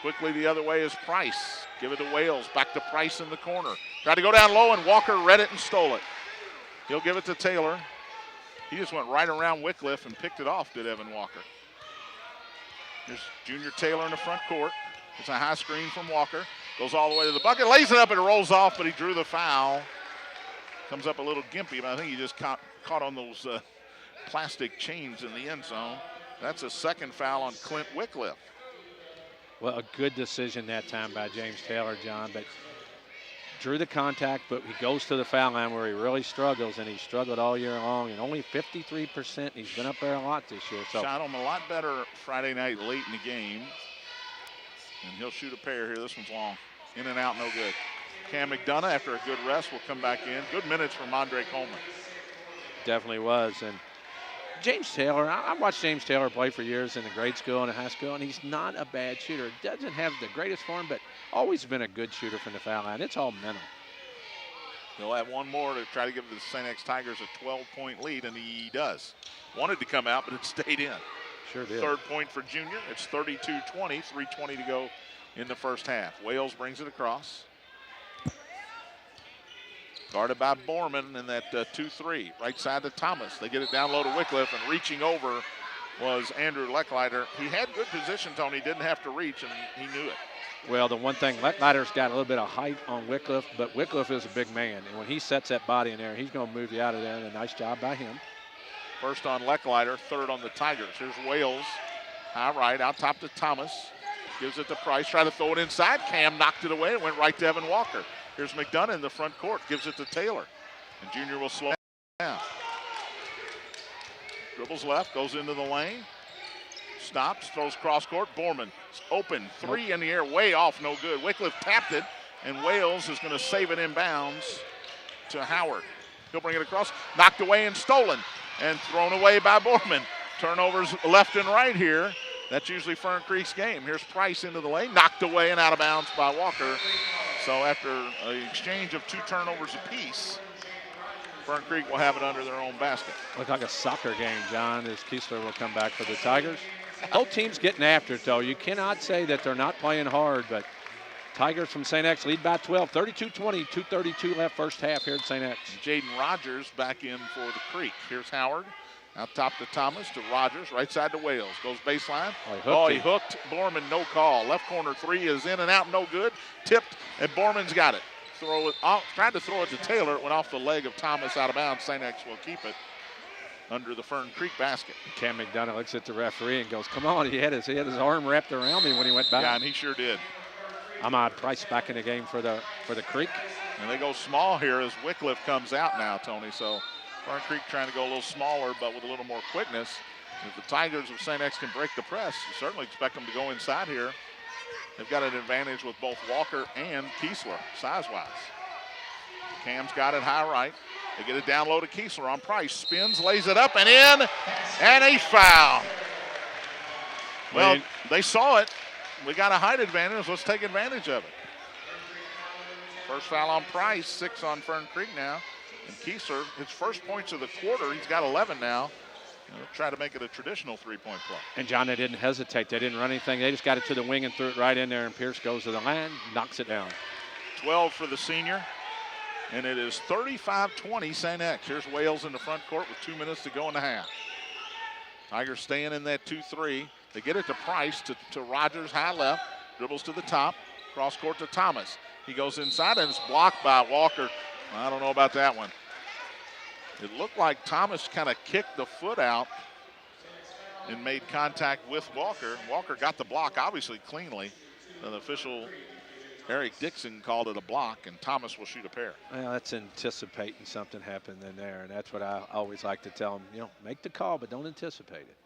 Quickly the other way is Price. Give it to Wales, back to Price in the corner. Tried to go down low, and Walker read it and stole it. He'll give it to Taylor. He just went right around Wycliffe and picked it off, did Evan Walker. Here's Junior Taylor in the front court. It's a high screen from Walker. Goes all the way to the bucket, lays it up, and it rolls off, but he drew the foul. Comes up a little gimpy, but I think he just caught on those plastic chains in the end zone. That's a second foul on Clint Wycliffe. Well, a good decision that time by James Taylor, John, but drew the contact, but he goes to the foul line where he really struggles, and he struggled all year long, and only 53%. He's been up there a lot this year. So shot him a lot better Friday night late in the game. And he'll shoot a pair here. This one's long. In and out, no good. Cam McDonough, after a good rest, will come back in. Good minutes from Andre Coleman. Definitely was. And James Taylor, I watched James Taylor play for years in the grade school and the high school, and he's not a bad shooter. Doesn't have the greatest form, but always been a good shooter from the foul line. It's all mental. He'll have one more to try to give the St. X Tigers a 12-point lead, and he does. Wanted to come out, but it stayed in. Sure did. 3rd point for Junior. It's 32-20, 3:20 to go in the first half. Wales brings it across. Guarded by Borman in that 2-3. Right side to Thomas. They get it down low to Wycliffe, and reaching over was Andrew Lecklider. He had good position, Tony. Didn't have to reach, and he knew it. Well, the one thing, Lecklider's got a little bit of height on Wycliffe, but Wycliffe is a big man, and when he sets that body in there, he's going to move you out of there, and a nice job by him. First on Lecklider, 3rd on the Tigers. Here's Wales, high right, out top to Thomas. Gives it to Price, try to throw it inside. Cam knocked it away. It went right to Evan Walker. Here's McDonough in the front court, gives it to Taylor. And Junior will slow down. Dribbles left, goes into the lane. Stops, throws cross court. Borman open, 3 in the air, way off, no good. Wycliffe tapped it, and Wales is going to save it inbounds to Howard. He'll bring it across, knocked away and stolen, and thrown away by Borman. Turnovers left and right here. That's usually Fern Creek's game. Here's Price into the lane, knocked away and out of bounds by Walker. So after an exchange of 2 turnovers apiece, Fern Creek will have it under their own basket. Look like a soccer game, John, as Kiesler will come back for the Tigers. Both teams getting after it, though. You cannot say that they're not playing hard, but Tigers from St. X lead by 12, 32-20, 2:32 left first half here at St. X. Jaden Rogers back in for the Creek. Here's Howard. Out top to Thomas, to Rogers, right side to Wales. Goes baseline. He hooked Borman, no call. Left corner 3 is in and out, no good. Tipped, and Borman's got it. Throw it off, tried to throw it to Taylor. It went off the leg of Thomas out of bounds. St. X will keep it under the Fern Creek basket. Cam McDonough looks at the referee and goes, come on, he had his arm wrapped around me when he went back. Yeah, and he sure did. Ahmad Price back in the game for the Creek. And they go small here as Wycliffe comes out now, Tony. So Fern Creek trying to go a little smaller, but with a little more quickness. If the Tigers of St. X can break the press, you certainly expect them to go inside here. They've got an advantage with both Walker and Kiesler, size-wise. Cam's got it high right. They get it down low to Kiesler on Price. Spins, lays it up and in, and a foul. Well, they saw it. We got a height advantage. Let's take advantage of it. First foul on Price, 6 on Fern Creek now. And Kiesler, his first points of the quarter, he's got 11 now. They'll try to make it a traditional three-point play. And, John, they didn't hesitate. They didn't run anything. They just got it to the wing and threw it right in there, and Pierce goes to the line, knocks it down. 12 for the senior, and it is 35-20 St. X. Here's Wales in the front court with 2 minutes to go in the half. Tigers staying in that 2-3. They get it to Price, to Rogers, high left, dribbles to the top, cross court to Thomas. He goes inside and it's blocked by Walker. I don't know about that one. It looked like Thomas kind of kicked the foot out and made contact with Walker. Walker got the block obviously cleanly. The official Eric Dixon called it a block, and Thomas will shoot a pair. Well, that's anticipating something happened in there, and that's what I always like to tell them. Make the call, but don't anticipate it.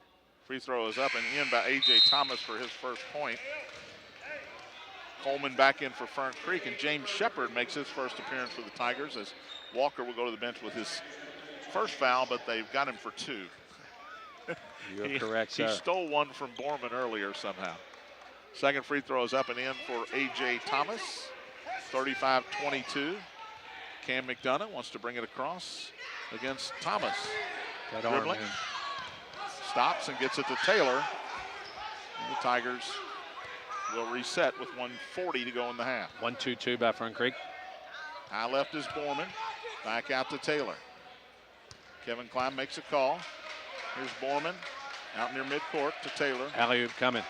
Free throw is up and in by A.J. Thomas for his first point. Coleman back in for Fern Creek, and James Shepard makes his first appearance for the Tigers as Walker will go to the bench with his first foul, but they've got him for 2. You're correct, sir. He stole one from Borman earlier somehow. Second free throw is up and in for A.J. Thomas, 35-22. Cam McDonough wants to bring it across against Thomas. That arm, dribbling. Stops and gets it to Taylor. And the Tigers will reset with 1:40 to go in the half. 1-2-2 by Fern Creek. High left is Borman. Back out to Taylor. Kevin Klein makes a call. Here's Borman out near midcourt to Taylor. Alley-oop coming.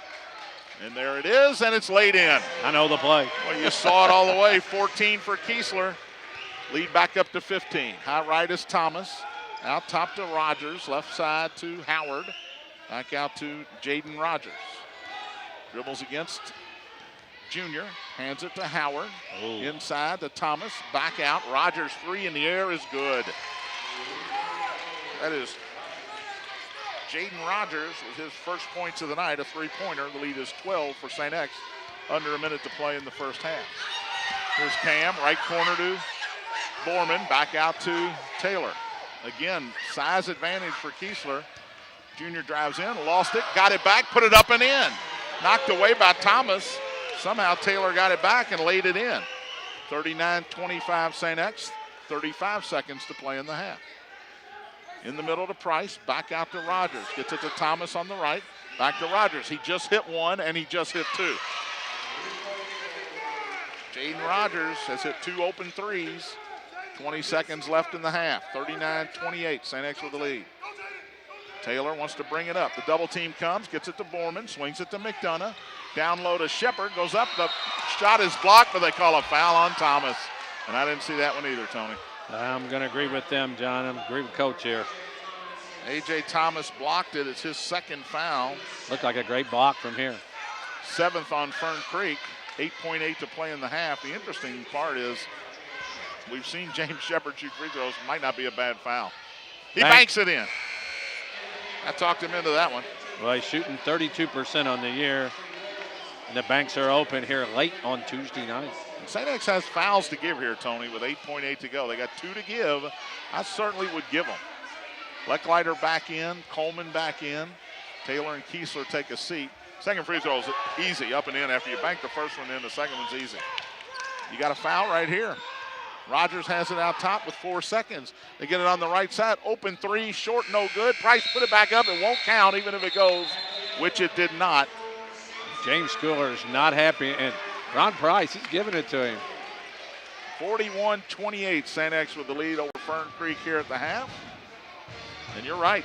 And there it is, and it's laid in. I know the play. Well, you saw it all the way. 14 for Kiesler. Lead back up to 15. High right is Thomas. Out top to Rogers. Left side to Howard. Back out to Jaden Rogers. Dribbles against Junior. Hands it to Howard. Ooh. Inside to Thomas. Back out. Rogers 3 in the air is good. That is Jaden Rogers with his first points of the night, a three-pointer. The lead is 12 for St. X. Under a minute to play in the first half. Here's Cam, right corner to Borman. Back out to Taylor. Again, size advantage for Kiesler. Junior drives in, lost it, got it back, put it up and in. Knocked away by Thomas. Somehow Taylor got it back and laid it in. 39-25 St. X, 35 seconds to play in the half. In the middle to Price, back out to Rogers. Gets it to Thomas on the right, back to Rogers. He just hit one and he just hit 2. Jaden Rogers has hit 2 open threes. 20 seconds left in the half. 39-28, St. X with the lead. Taylor wants to bring it up. The double team comes, gets it to Borman, swings it to McDonough. Down low to Shepard, goes up. The shot is blocked, but they call a foul on Thomas. And I didn't see that one either, Tony. I'm going to agree with them, John. I agree with Coach here. A.J. Thomas blocked it. It's his second foul. Looked like a great block from here. 7th on Fern Creek. 8.8 to play in the half. The interesting part is we've seen James Shepard shoot free throws. Might not be a bad foul. He banks it in. I talked him into that one. Well, he's shooting 32% on the year, and the banks are open here late on Tuesday night. St. X has fouls to give here, Tony, with 8.8 to go. They got 2 to give. I certainly would give them. Lecklider back in, Coleman back in. Taylor and Kiesler take a seat. Second free throw is easy, up and in. After you bank the first one in, the second one's easy. You got a foul right here. Rogers has it out top with 4 seconds. They get it on the right side. Open 3, short, no good. Price put it back up. It won't count even if it goes, which it did not. James Schooler is not happy, and Ron Price, he's giving it to him. 41-28, St. X with the lead over Fern Creek here at the half. And you're right.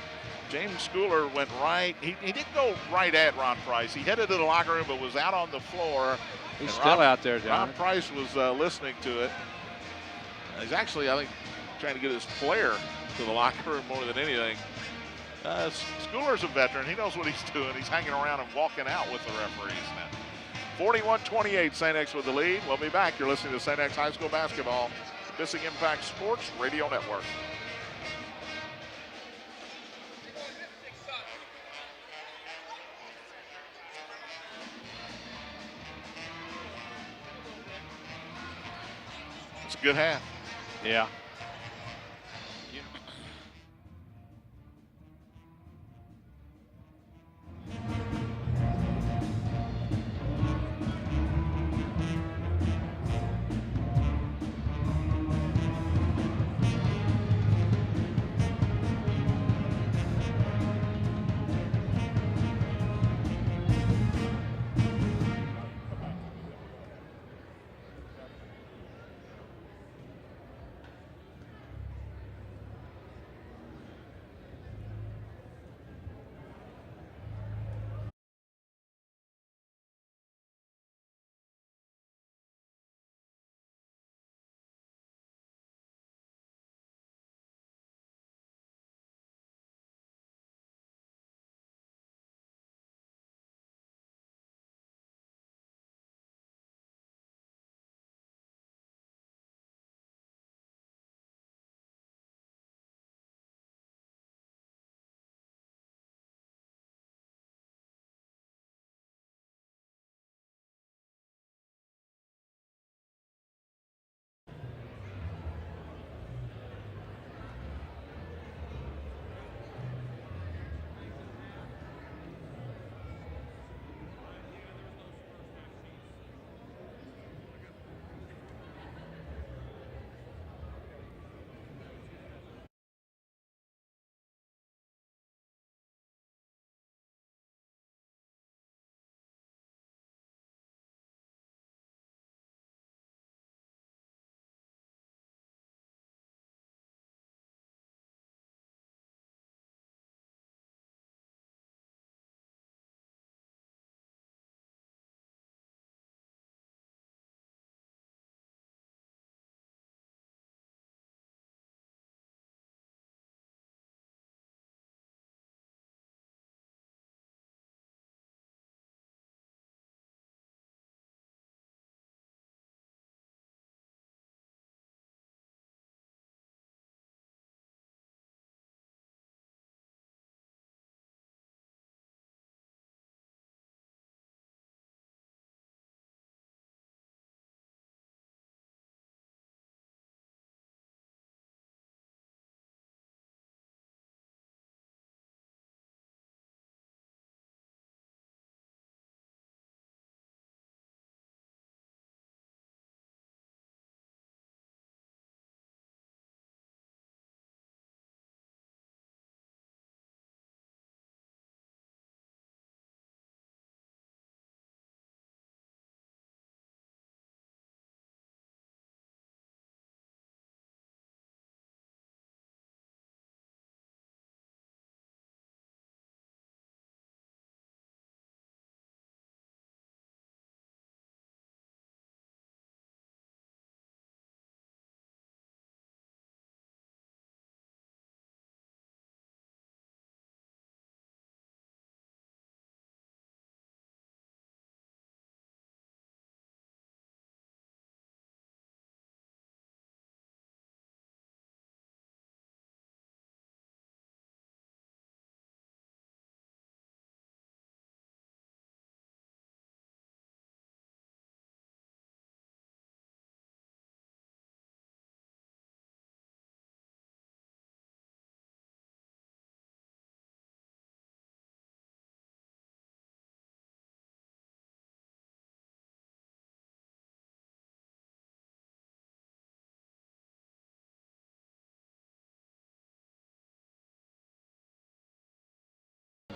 James Schooler went right. He didn't go right at Ron Price. He headed to the locker room but was out on the floor. He's still out there, John. Ron Price was listening to it. He's actually, I think, trying to get his player to the locker room more than anything. Schooler's a veteran. He knows what he's doing. He's hanging around and walking out with the referees now. 41-28, St. X with the lead. We'll be back. You're listening to St. X High School Basketball, Bissing Impact Sports Radio Network. It's a good half. Yeah.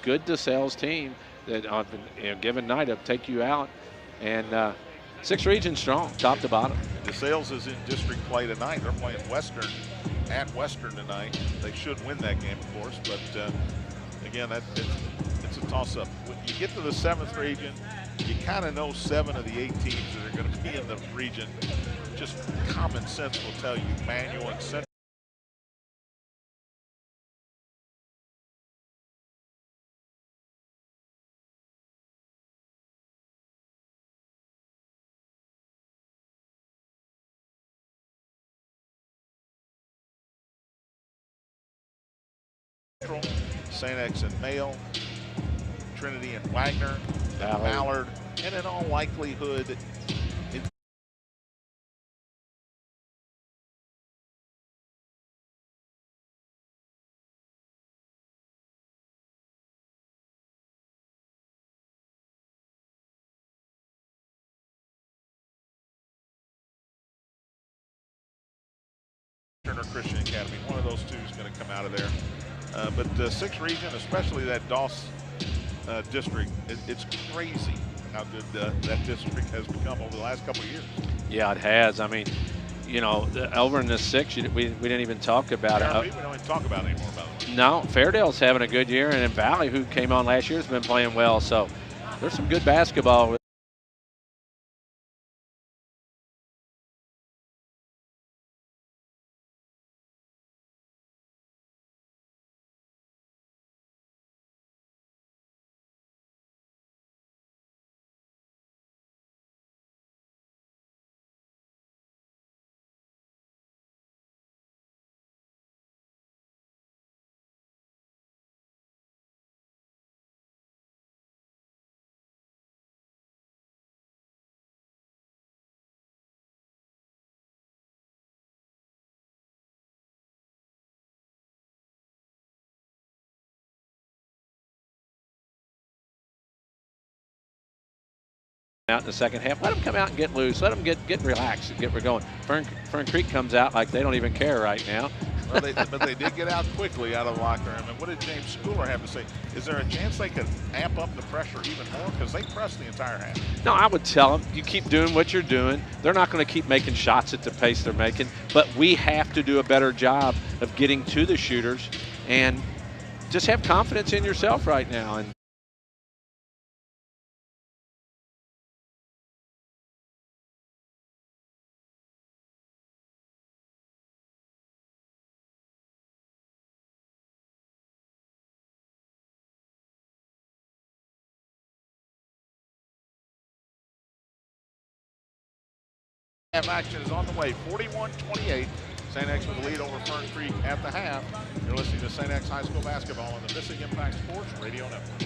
Good DeSales team that on a given night will take you out, and 6 regions strong, top to bottom. DeSales is in district play tonight. They're playing Western at Western tonight. They should win that game, of course, but again, it's a toss-up. When you get to the 7th region, you kind of know 7 of the 8 teams that are going to be in the region. Just common sense will tell you Manual and Central. St. X and Mail, Trinity and Wagner, Ballard, and in all likelihood, those two is going to come out of there. But 6th region, especially that Doss district, it's crazy how good that district has become over the last couple of years. Yeah, it has. I mean, you know, over in the 6, we didn't even talk about it. We don't even talk about it anymore, by the way. No, Fairdale's having a good year, and then Valley, who came on last year, has been playing well. So there's some good basketball. Out in the second half, let them come out and get loose. Let them get relaxed and get going. Fern Creek comes out like they don't even care right now. Well, but they did get out quickly out of the locker room. And what did James Schooler have to say? Is there a chance they could amp up the pressure even more? Because they pressed the entire half. No, I would tell them, you keep doing what you're doing. They're not going to keep making shots at the pace they're making, but we have to do a better job of getting to the shooters and just have confidence in yourself right now. And Half action is on the way, 41-28. St. X with the lead over Fern Creek at the half. You're listening to St. X High School basketball on the Missing Impact Sports Radio Network.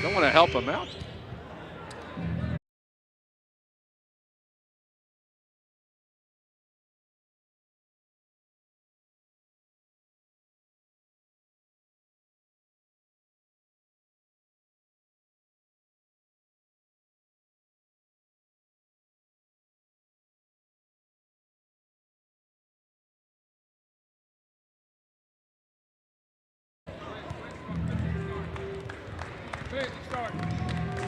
don't want to help them out. Start.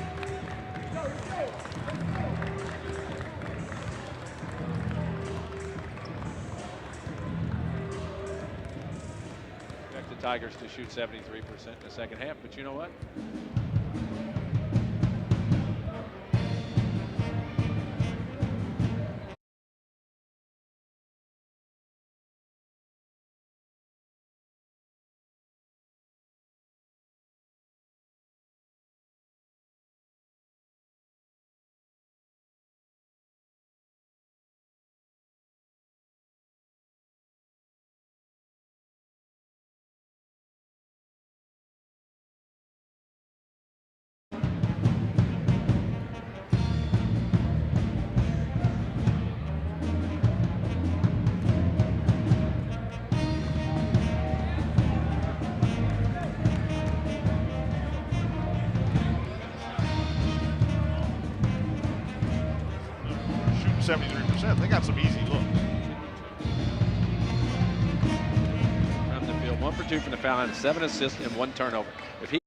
Tigers to shoot 73% in the second half. But you know what? Shooting 73%. They got some easy looks. From the field, 1 for 2 from the foul line, 7 assists and 1 turnover. If he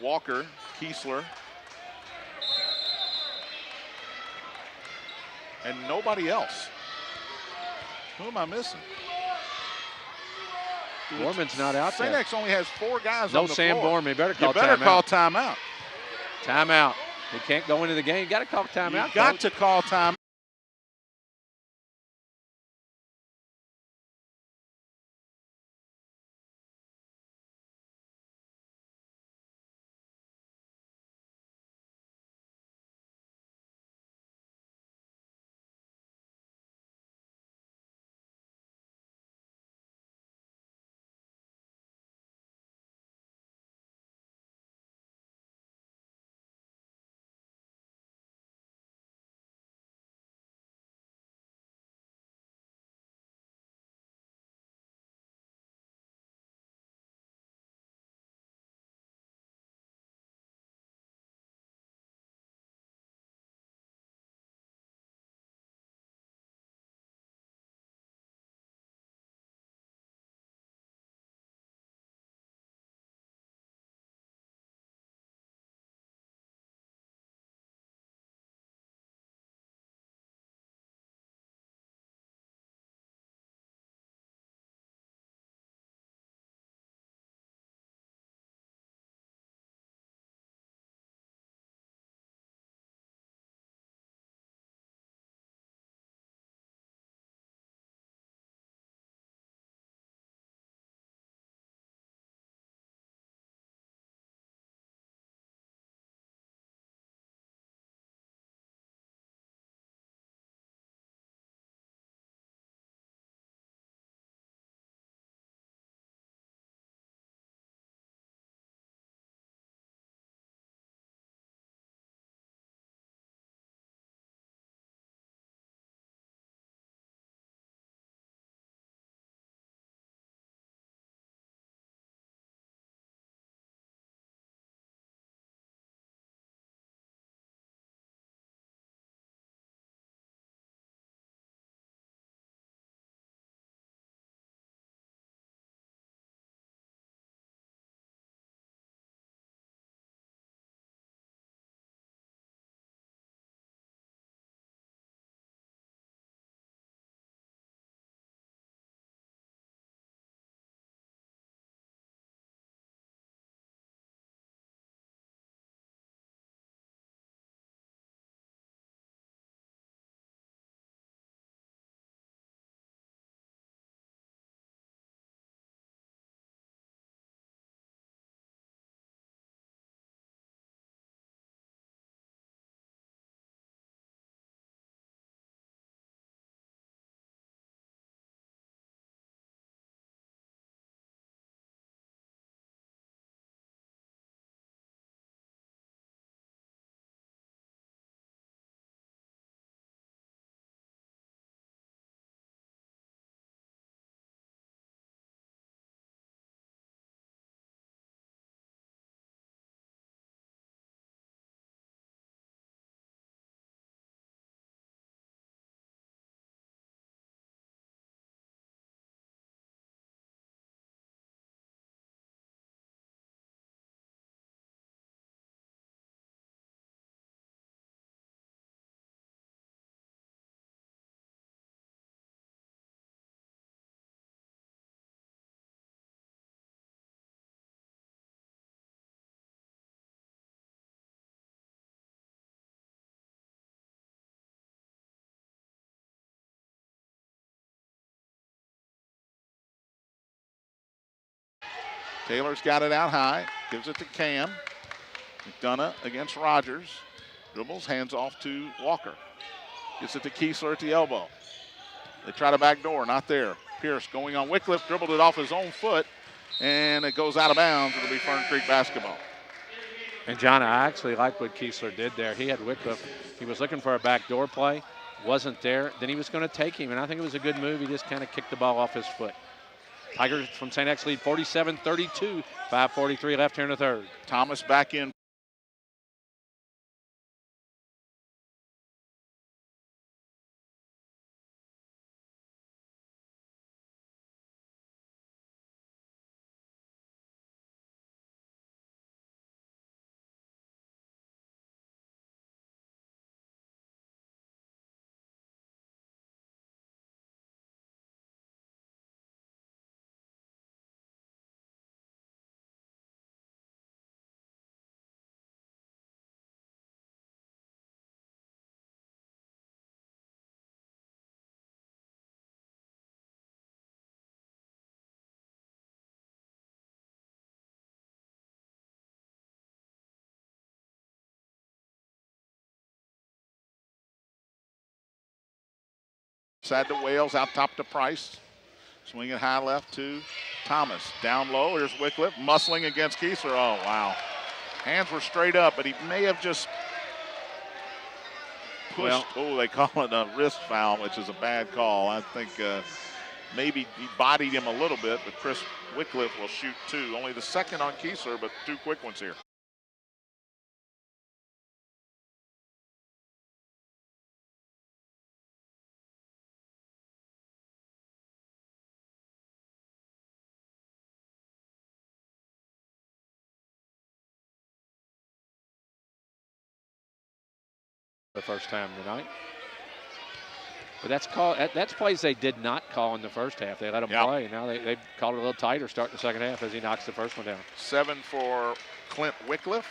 Walker, Kiesler, and nobody else. Who am I missing? Borman's not out there. St. X only has 4 guys No on the Sam floor. Borman. Better call You better timeout. call timeout. Timeout. He can't go into the game. You got to call timeout. You got Coach. to call timeout. Taylor's got it out high, gives it to Cam. McDonough against Rogers. Dribbles, hands off to Walker. Gets it to Kiesler at the elbow. They try to backdoor, not there. Pierce going on Wycliffe, dribbled it off his own foot, and it goes out of bounds. It'll be Fern Creek basketball. And John, I actually like what Kiesler did there. He had Wycliffe. He was looking for a backdoor play, wasn't there. Then he was going to take him, and I think it was a good move. He just kind of kicked the ball off his foot. Tigers from St. X lead 47-32, 5:43 left here in the third. Thomas back in. Side to Wales, out top to Price. Swing it high left to Thomas. Down low, here's Wycliffe, muscling against Kiesler. Oh, wow. Hands were straight up, but he may have just pushed. They call it a wrist foul, which is a bad call. I think maybe he bodied him a little bit, but Chris Wycliffe will shoot two. Only the second on Kiesler, but two quick ones here. The first time tonight. But that's plays they did not call in the first half. They let them play, and now they've called it a little tighter starting the second half as he knocks the first one down. 7 for Clint Wycliffe.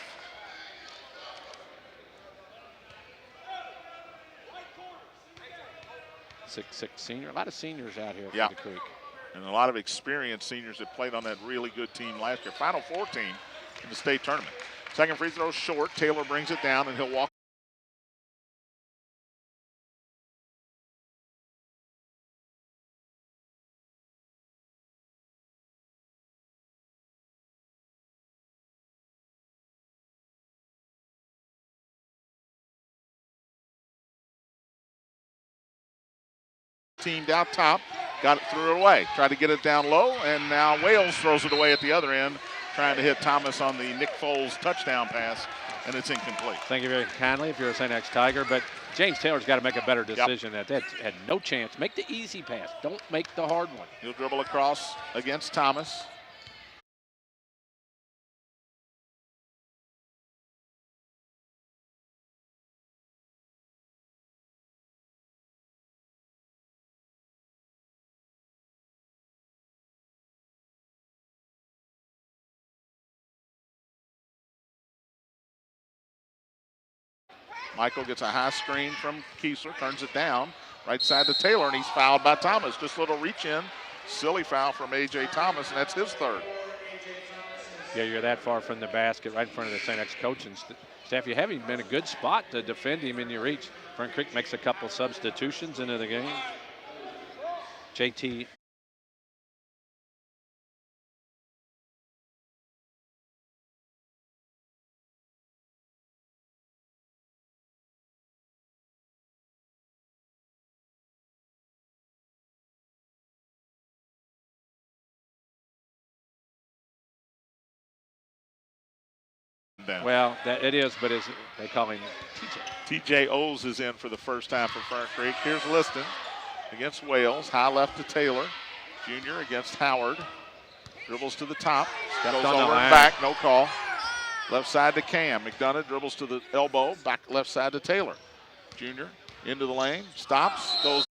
Six senior. A lot of seniors out here for the Creek. And a lot of experienced seniors that played on that really good team last year. Final 14 in the state tournament. Second free throw short. Taylor brings it down, and he'll walk. Teamed out top, got it, threw it away, tried to get it down low, and now Wales throws it away at the other end, trying to hit Thomas on the Nick Foles touchdown pass, and it's incomplete. Thank you very kindly if you're a St. X Tiger, but James Taylor's got to make a better decision. That had no chance. Make the easy pass. Don't make the hard one. He'll dribble across against Thomas. Michael gets a high screen from Kiesler, turns it down, right side to Taylor, and he's fouled by Thomas. Just a little reach in, silly foul from A.J. Thomas, and that's his third. Yeah, you're that far from the basket, right in front of the St. X coaching staff. You haven't been a good spot to defend him in your reach. Fern Creek makes a couple substitutions into the game. JT Well, it is, but they call him TJ. TJ Oles is in for the first time for Fern Creek. Here's Liston against Wales. High left to Taylor. Junior against Howard. Dribbles to the top. Goes over and back. No call. Left side to Cam. McDonough dribbles to the elbow. Back left side to Taylor. Junior into the lane. Stops. Goes.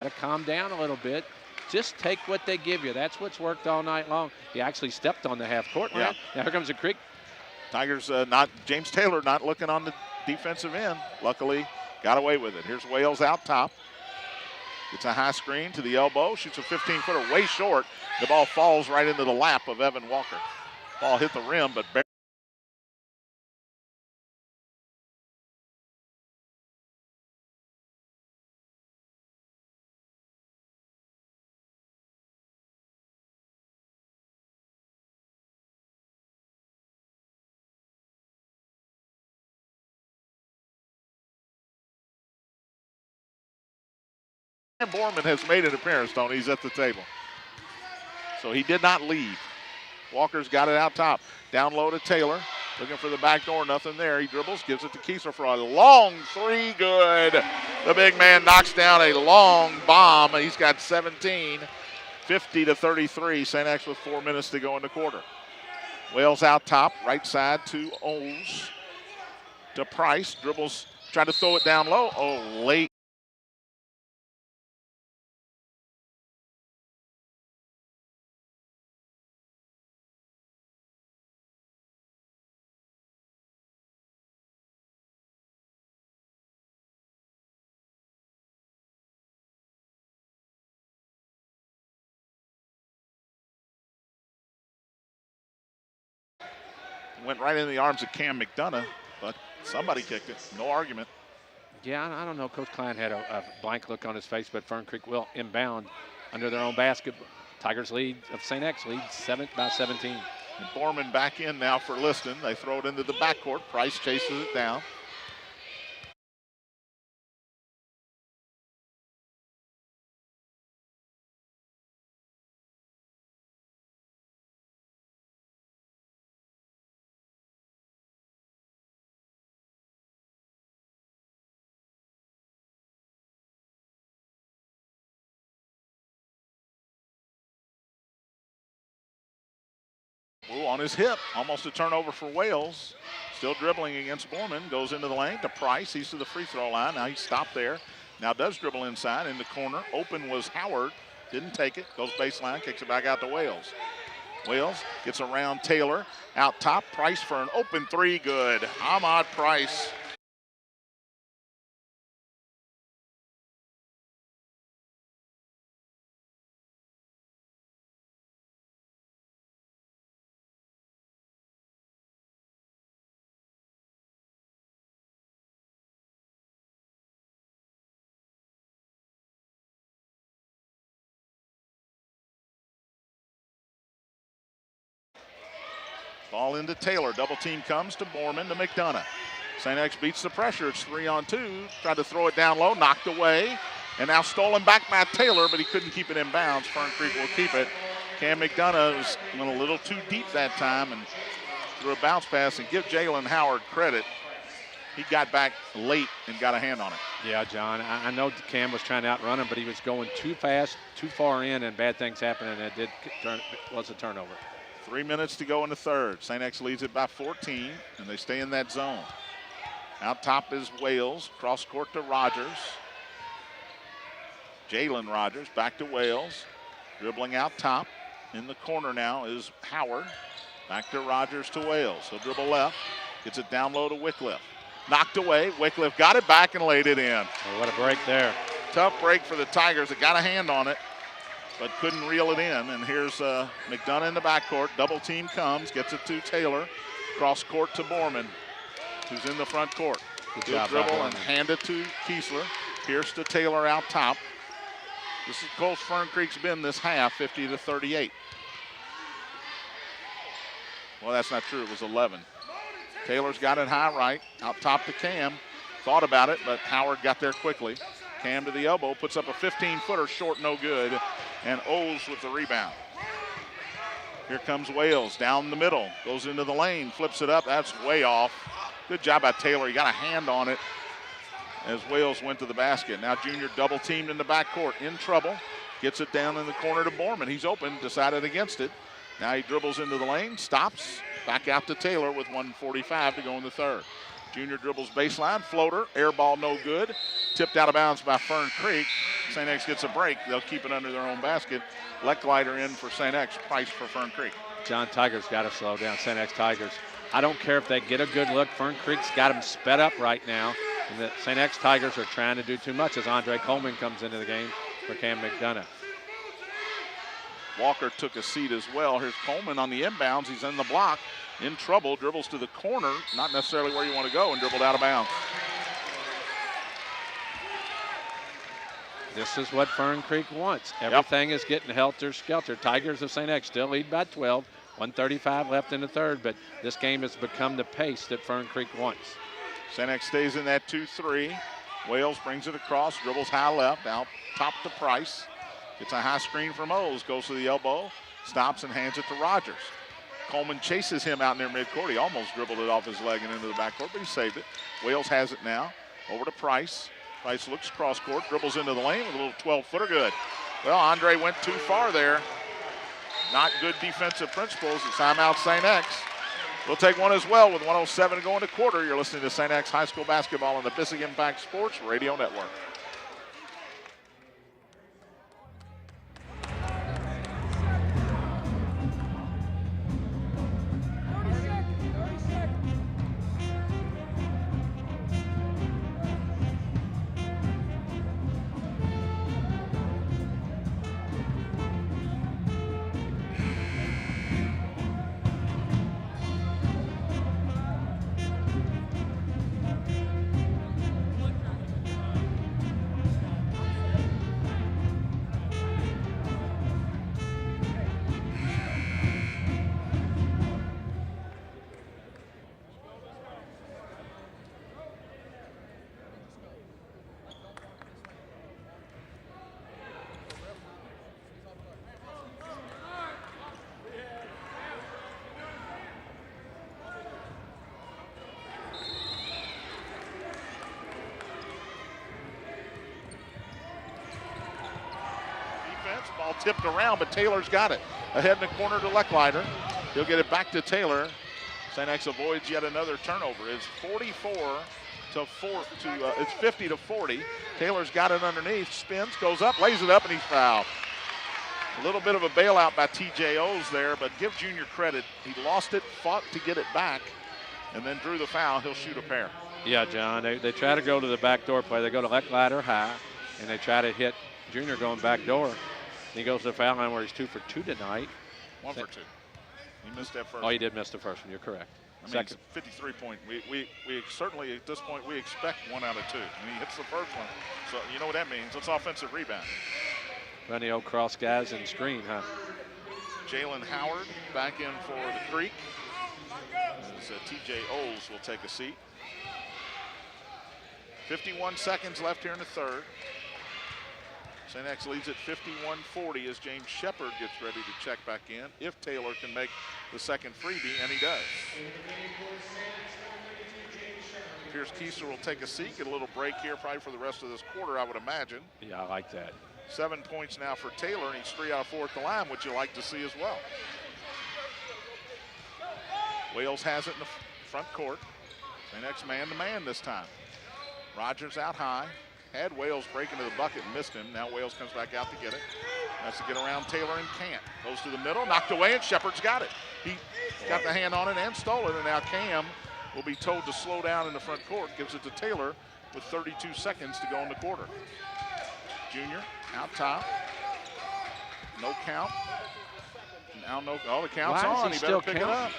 to calm down a little bit. Just take what they give you. That's what's worked all night long. He actually stepped on the half-court line. Now here comes the Creek. Tigers James Taylor not looking on the defensive end. Luckily, got away with it. Here's Wales out top. Gets a high screen to the elbow. Shoots a 15-footer way short. The ball falls right into the lap of Evan Walker. Ball hit the rim, but Borman has made an appearance, Tony. He's at the table. So he did not leave. Walker's got it out top. Down low to Taylor. Looking for the back door. Nothing there. He dribbles. Gives it to Kiesler for a long three. Good. The big man knocks down a long bomb. He's got 17. 50-33. St. X with 4 minutes to go in the quarter. Wales out top. Right side to Oles. To Price. Dribbles. Trying to throw it down low. Oh, late. Went right in the arms of Cam McDonough, but somebody kicked it. No argument. Yeah, I don't know. Coach Klein had a blank look on his face, but Fern Creek will inbound under their own basket. Tigers lead of St. X leads by 17. And Borman back in now for Liston. They throw it into the backcourt. Price chases it down. Ooh, on his hip, almost a turnover for Wales. Still dribbling against Borman, goes into the lane to Price. He's to the free throw line. Now he stopped there. Now does dribble inside in the corner. Open was Howard, didn't take it. Goes baseline, kicks it back out to Wales. Wales gets around Taylor, out top. Price for an open three, good. Ahmad Price. Ball into Taylor. Double team comes to Borman to McDonough. St. X beats the pressure. It's 3-on-2. Tried to throw it down low, knocked away. And now stolen back by Taylor, but he couldn't keep it in bounds. Fern Creek will keep it. Cam McDonough went a little too deep that time and threw a bounce pass. And give Jalen Howard credit. He got back late and got a hand on it. Yeah, John, I know Cam was trying to outrun him, but he was going too fast, too far in, and bad things happened, and it was a turnover. 3 minutes to go in the third. St. X leads it by 14, and they stay in that zone. Out top is Wales. Cross court to Rogers. Jalen Rogers back to Wales. Dribbling out top. In the corner now is Howard. Back to Rogers to Wales. He'll dribble left. Gets it down low to Wycliffe. Knocked away. Wycliffe got it back and laid it in. Oh, what a break there. Tough break for the Tigers. They got a hand on it, but couldn't reel it in. And here's McDonough in the backcourt. Double team comes, gets it to Taylor. Cross court to Borman, who's in the front court. Good dribble and hand it to Kiesler. Pierce to Taylor out top. This is close Fern Creek's been this half, 50-38. Well, that's not true. It was 11. Taylor's got it high right. Out top to Cam. Thought about it, but Howard got there quickly. Cam to the elbow, puts up a 15-footer, short, no good. And Oles with the rebound. Here comes Wales down the middle. Goes into the lane, flips it up. That's way off. Good job by Taylor. He got a hand on it as Wales went to the basket. Now Junior double teamed in the backcourt. In trouble. Gets it down in the corner to Borman. He's open, decided against it. Now he dribbles into the lane, stops. Back out to Taylor with 1:45 to go in the third. Junior dribbles baseline, floater, air ball no good. Tipped out of bounds by Fern Creek. St. X gets a break. They'll keep it under their own basket. Lecklider in for St. X, Price for Fern Creek. John Tigers got to slow down. St. X Tigers. I don't care if they get a good look. Fern Creek's got them sped up right now. And the St. X Tigers are trying to do too much as Andre Coleman comes into the game for Cam McDonough. Walker took a seat as well. Here's Coleman on the inbounds. He's in the block, in trouble, dribbles to the corner, not necessarily where you want to go, and dribbled out of bounds. This is what Fern Creek wants. Everything is getting helter-skelter. Tigers of St. X still lead by 12, 1:35 left in the third, but this game has become the pace that Fern Creek wants. St. X stays in that 2-3. Wales brings it across, dribbles high left, out top to Price. Gets a high screen from O's, goes to the elbow, stops and hands it to Rogers. Coleman chases him out near midcourt. He almost dribbled it off his leg and into the backcourt, but he saved it. Wales has it now. Over to Price. Price looks cross court, dribbles into the lane with a little 12-footer good. Well, Andre went too far there. Not good defensive principles. It's timeout St. X. We'll take one as well with 1:07 to go in the quarter. You're listening to St. X High School Basketball on the Bissing Impact Sports Radio Network. Ball tipped around, but Taylor's got it. Ahead in the corner to Lecklider. He'll get it back to Taylor. St. X avoids yet another turnover. It's 50 to 40. Taylor's got it underneath, spins, goes up, lays it up, and he's fouled. A little bit of a bailout by TJ O's there, but give Junior credit. He lost it, fought to get it back, and then drew the foul. He'll shoot a pair. Yeah, John, they try to go to the backdoor play. They go to Lecklider high, and they try to hit Junior going back door. He goes to the foul line where he's 2 for 2 tonight. 1 for 2. He missed that first. Oh, he did miss the first one. You're correct. I mean, it's 53 point. We certainly at this point we expect 1 out of 2, and he hits the first one. So you know what that means? It's offensive rebound. Run the old cross guys and screen, huh? Jalen Howard back in for the Creek. As TJ Oles will take a seat. 51 seconds left here in the third. St. X leads at 51-40 as James Shepard gets ready to check back in if Taylor can make the second freebie, and he does. Pierce Kieser will take a seat, get a little break here probably for the rest of this quarter, I would imagine. Yeah, I like that. 7 points now for Taylor, and he's 3 out of 4 at the line, which you like to see as well. Wales has it in the front court. St. X man-to-man this time. Rogers out high. Had Wales break into the bucket and missed him. Now Wales comes back out to get it. Has to get around Taylor and can't. Goes to the middle, knocked away, and Shepard's got it. He got the hand on it and stole it, and now Cam will be told to slow down in the front court. Gives it to Taylor with 32 seconds to go in the quarter. Junior out top. No count. Now no, oh, the count's on. He better pick it up.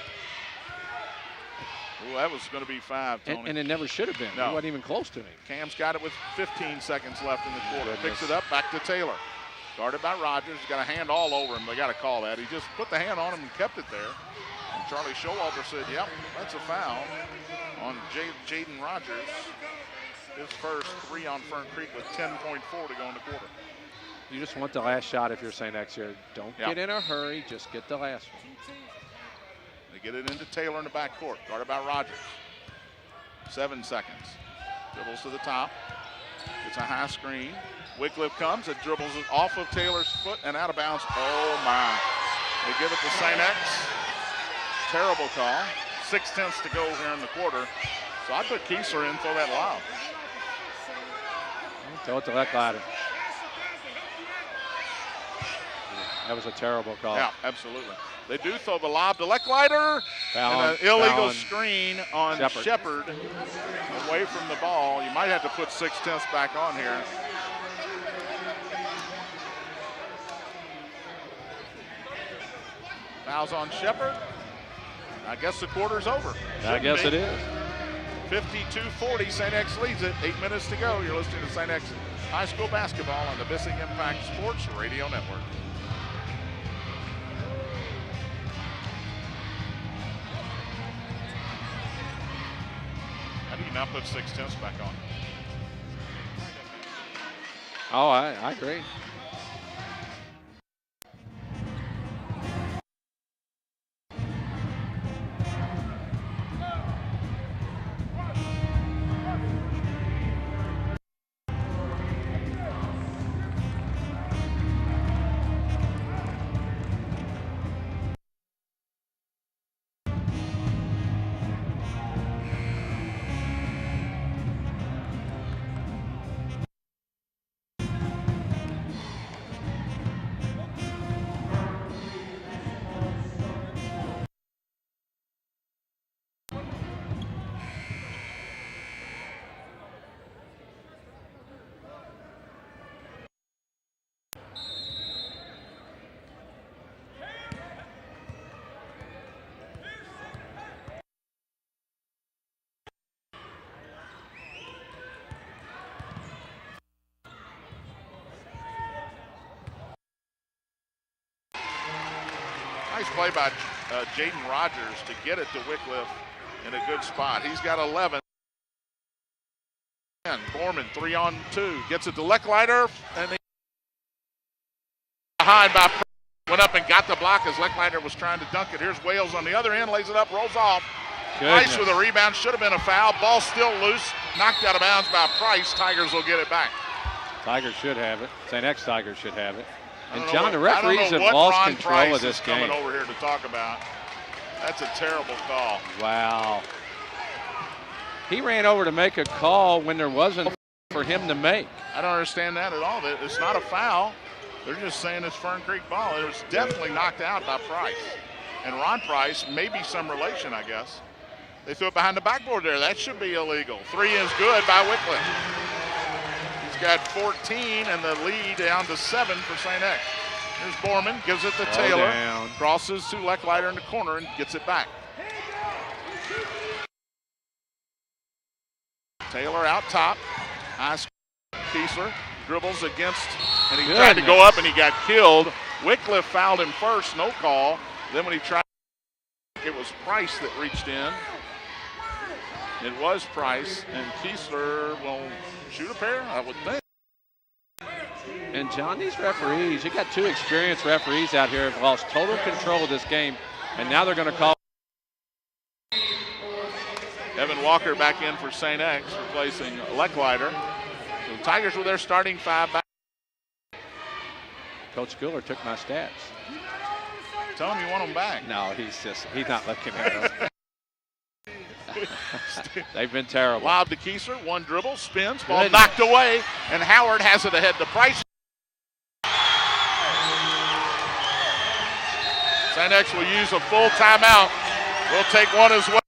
Ooh, that was going to be 5, Tony. And it never should have been. No. He wasn't even close to him. Cam's got it with 15 seconds left in the quarter. Picks it up, back to Taylor. Guarded by Rogers. He's got a hand all over him. They got to call that. He just put the hand on him and kept it there. And Charlie Showalter said, yep, that's a foul on Jaden Rogers. His first 3 on Fern Creek with 10.4 to go in the quarter. You just want the last shot if you're St. X here. Don't get in a hurry. Just get the last one. They get it into Taylor in the backcourt. Guarded by Rogers. 7 seconds. Dribbles to the top. It's a high screen. Wycliffe comes and dribbles it off of Taylor's foot and out of bounds. Oh, my. They give it to St. X. Terrible call. 6/10 to go here in the quarter. So I put Kiesler in for that lob. Throw it to Lecklider. That was a terrible call. Yeah, absolutely. They do throw the lob to Lecklider. Foul, and an illegal foul screen on Shepard away from the ball. You might have to put 6/10 back on here. Fouls on Shepard. I guess the quarter's over. I guess it is. 52-40, St. X leads it. 8 minutes to go. You're listening to St. X High School Basketball on the Bissing Impact Sports Radio Network. How do you not put 6/10 back on? Oh, I agree. Nice play by Jaden Rogers to get it to Wycliffe in a good spot. He's got 11. And Borman 3-on-2 gets it to Lecklider, and he behind by went up and got the block as Lecklider was trying to dunk it. Here's Wales on the other end, lays it up, rolls off. Price with a rebound, should have been a foul. Ball still loose, knocked out of bounds by Price. Tigers will get it back. Tigers should have it. St. X Tigers should have it. And I John, the referees have lost control of this game. Coming over here to talk about. That's a terrible call. Wow. He ran over to make a call when there wasn't for him to make. I don't understand that at all. It's not a foul. They're just saying it's Fern Creek ball. It was definitely knocked out by Price. And Ron Price, maybe some relation, I guess. They threw it behind the backboard there. That should be illegal. 3 is good by Wycliffe. He's got 14 and the lead down to 7 for St. X. Here's Borman, gives it to Taylor. Down. Crosses to Lecklider in the corner and gets it back. Taylor out top. Nice. Kiesler dribbles against, and he tried to go up and he got killed. Wycliffe fouled him first, no call. Then when he tried, it was Price that reached in. It was Price, and Kiesler will shoot a pair, I would think. And John, these referees, you got 2 experienced referees out here have lost total control of this game, and now they're going to call. Evan Walker back in for St. X, replacing Lecklider. The Tigers with their starting 5 back. Coach Schooler took my stats. Tell him you want them back. No, he's not looking at them. They've been terrible. Lob to Kiesler, 1 dribble, spins, ball knocked away, and Howard has it ahead to Price. St. X will use a full timeout. We'll take one as well.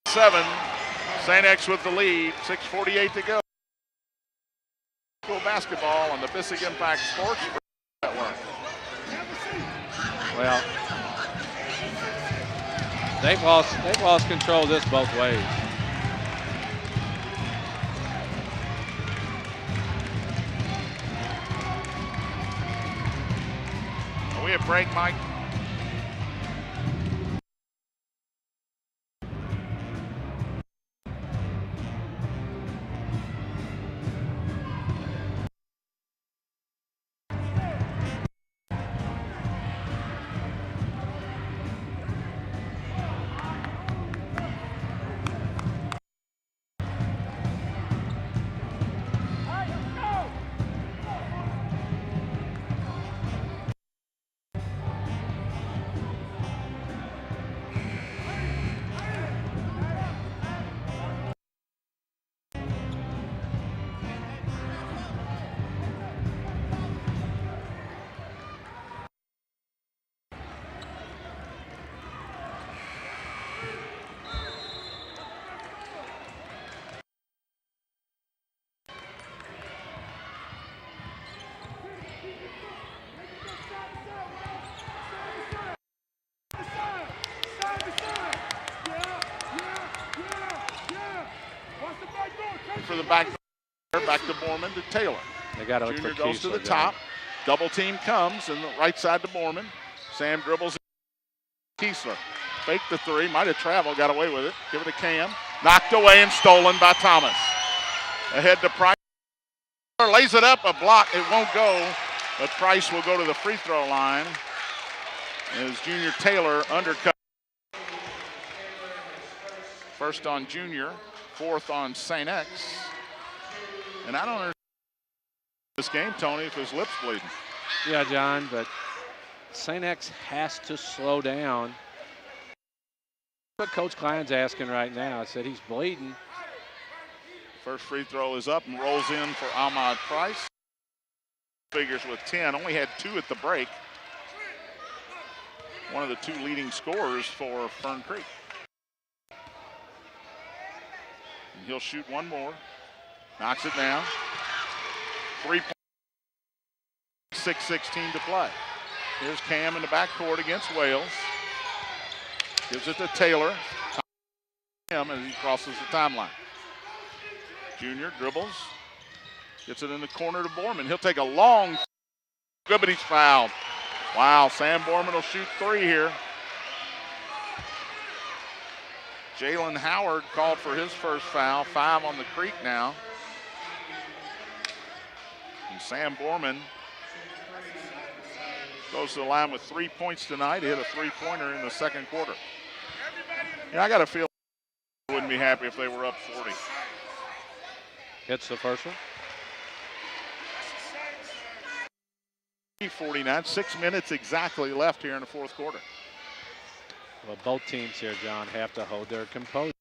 7. St. X with the lead. 6:48 to go. School basketball on the Bissing Impact Sports Network. Well, they've lost control of this both ways. Are we at break, Mike? for the back to Borman to Taylor. They got to look Junior for goes to the Kiesler, top. Double team comes and the right side to Borman. Sam dribbles Kiesler. Fake the three, might have traveled, got away with it. Give it to Cam. Knocked away and stolen by Thomas. Ahead to Price. Lays it up, a block. It won't go, but Price will go to the free throw line as Junior Taylor undercut. First on Junior, fourth on St. X. And I don't understand this game, Tony, if his lip's bleeding. Yeah, John, but St. X has to slow down. What Coach Klein's asking right now. I said he's bleeding. First free throw is up and rolls in for Ahmad Price. Figures with 10, only had 2 at the break. One of the 2 leading scorers for Fern Creek. And he'll shoot one more. Knocks it down. 6:16 to play. Here's Cam in the backcourt against Wales. Gives it to Taylor. Him as he crosses the timeline. Junior dribbles. Gets it in the corner to Borman. He'll take a long good, but he's fouled. Wow, Sam Borman will shoot 3 here. Jalen Howard called for his first foul. 5 on the Creek now. And Sam Borman goes to the line with 3 points tonight. He hit a 3-pointer in the second quarter. Yeah, I got a feeling I wouldn't be happy if they were up 40. Hits the first one. 49, 6 minutes exactly left here in the fourth quarter. Well, both teams here, John, have to hold their composure.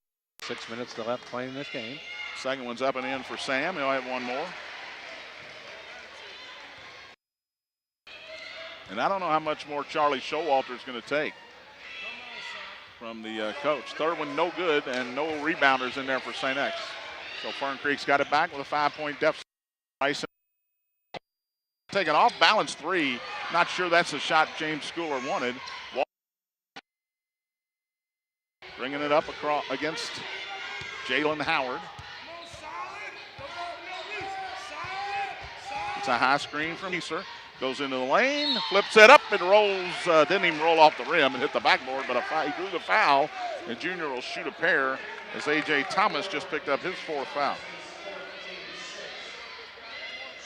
6 minutes left playing this game. Second one's up and in for Sam. He'll have one more. And I don't know how much more Charlie Showalter is going to take from the coach. Third one, no good, and no rebounders in there for St. X. So Fern Creek's got it back with a 5-point deficit. Tyson taking off balance 3. Not sure that's the shot James Schooler wanted. Bringing it up across against Jalen Howard. It's a high screen from Easter. Goes into the lane, flips it up, and rolls. Didn't even roll off the rim and hit the backboard, but he drew the foul, and Junior will shoot a pair as A.J. Thomas just picked up his 4th foul.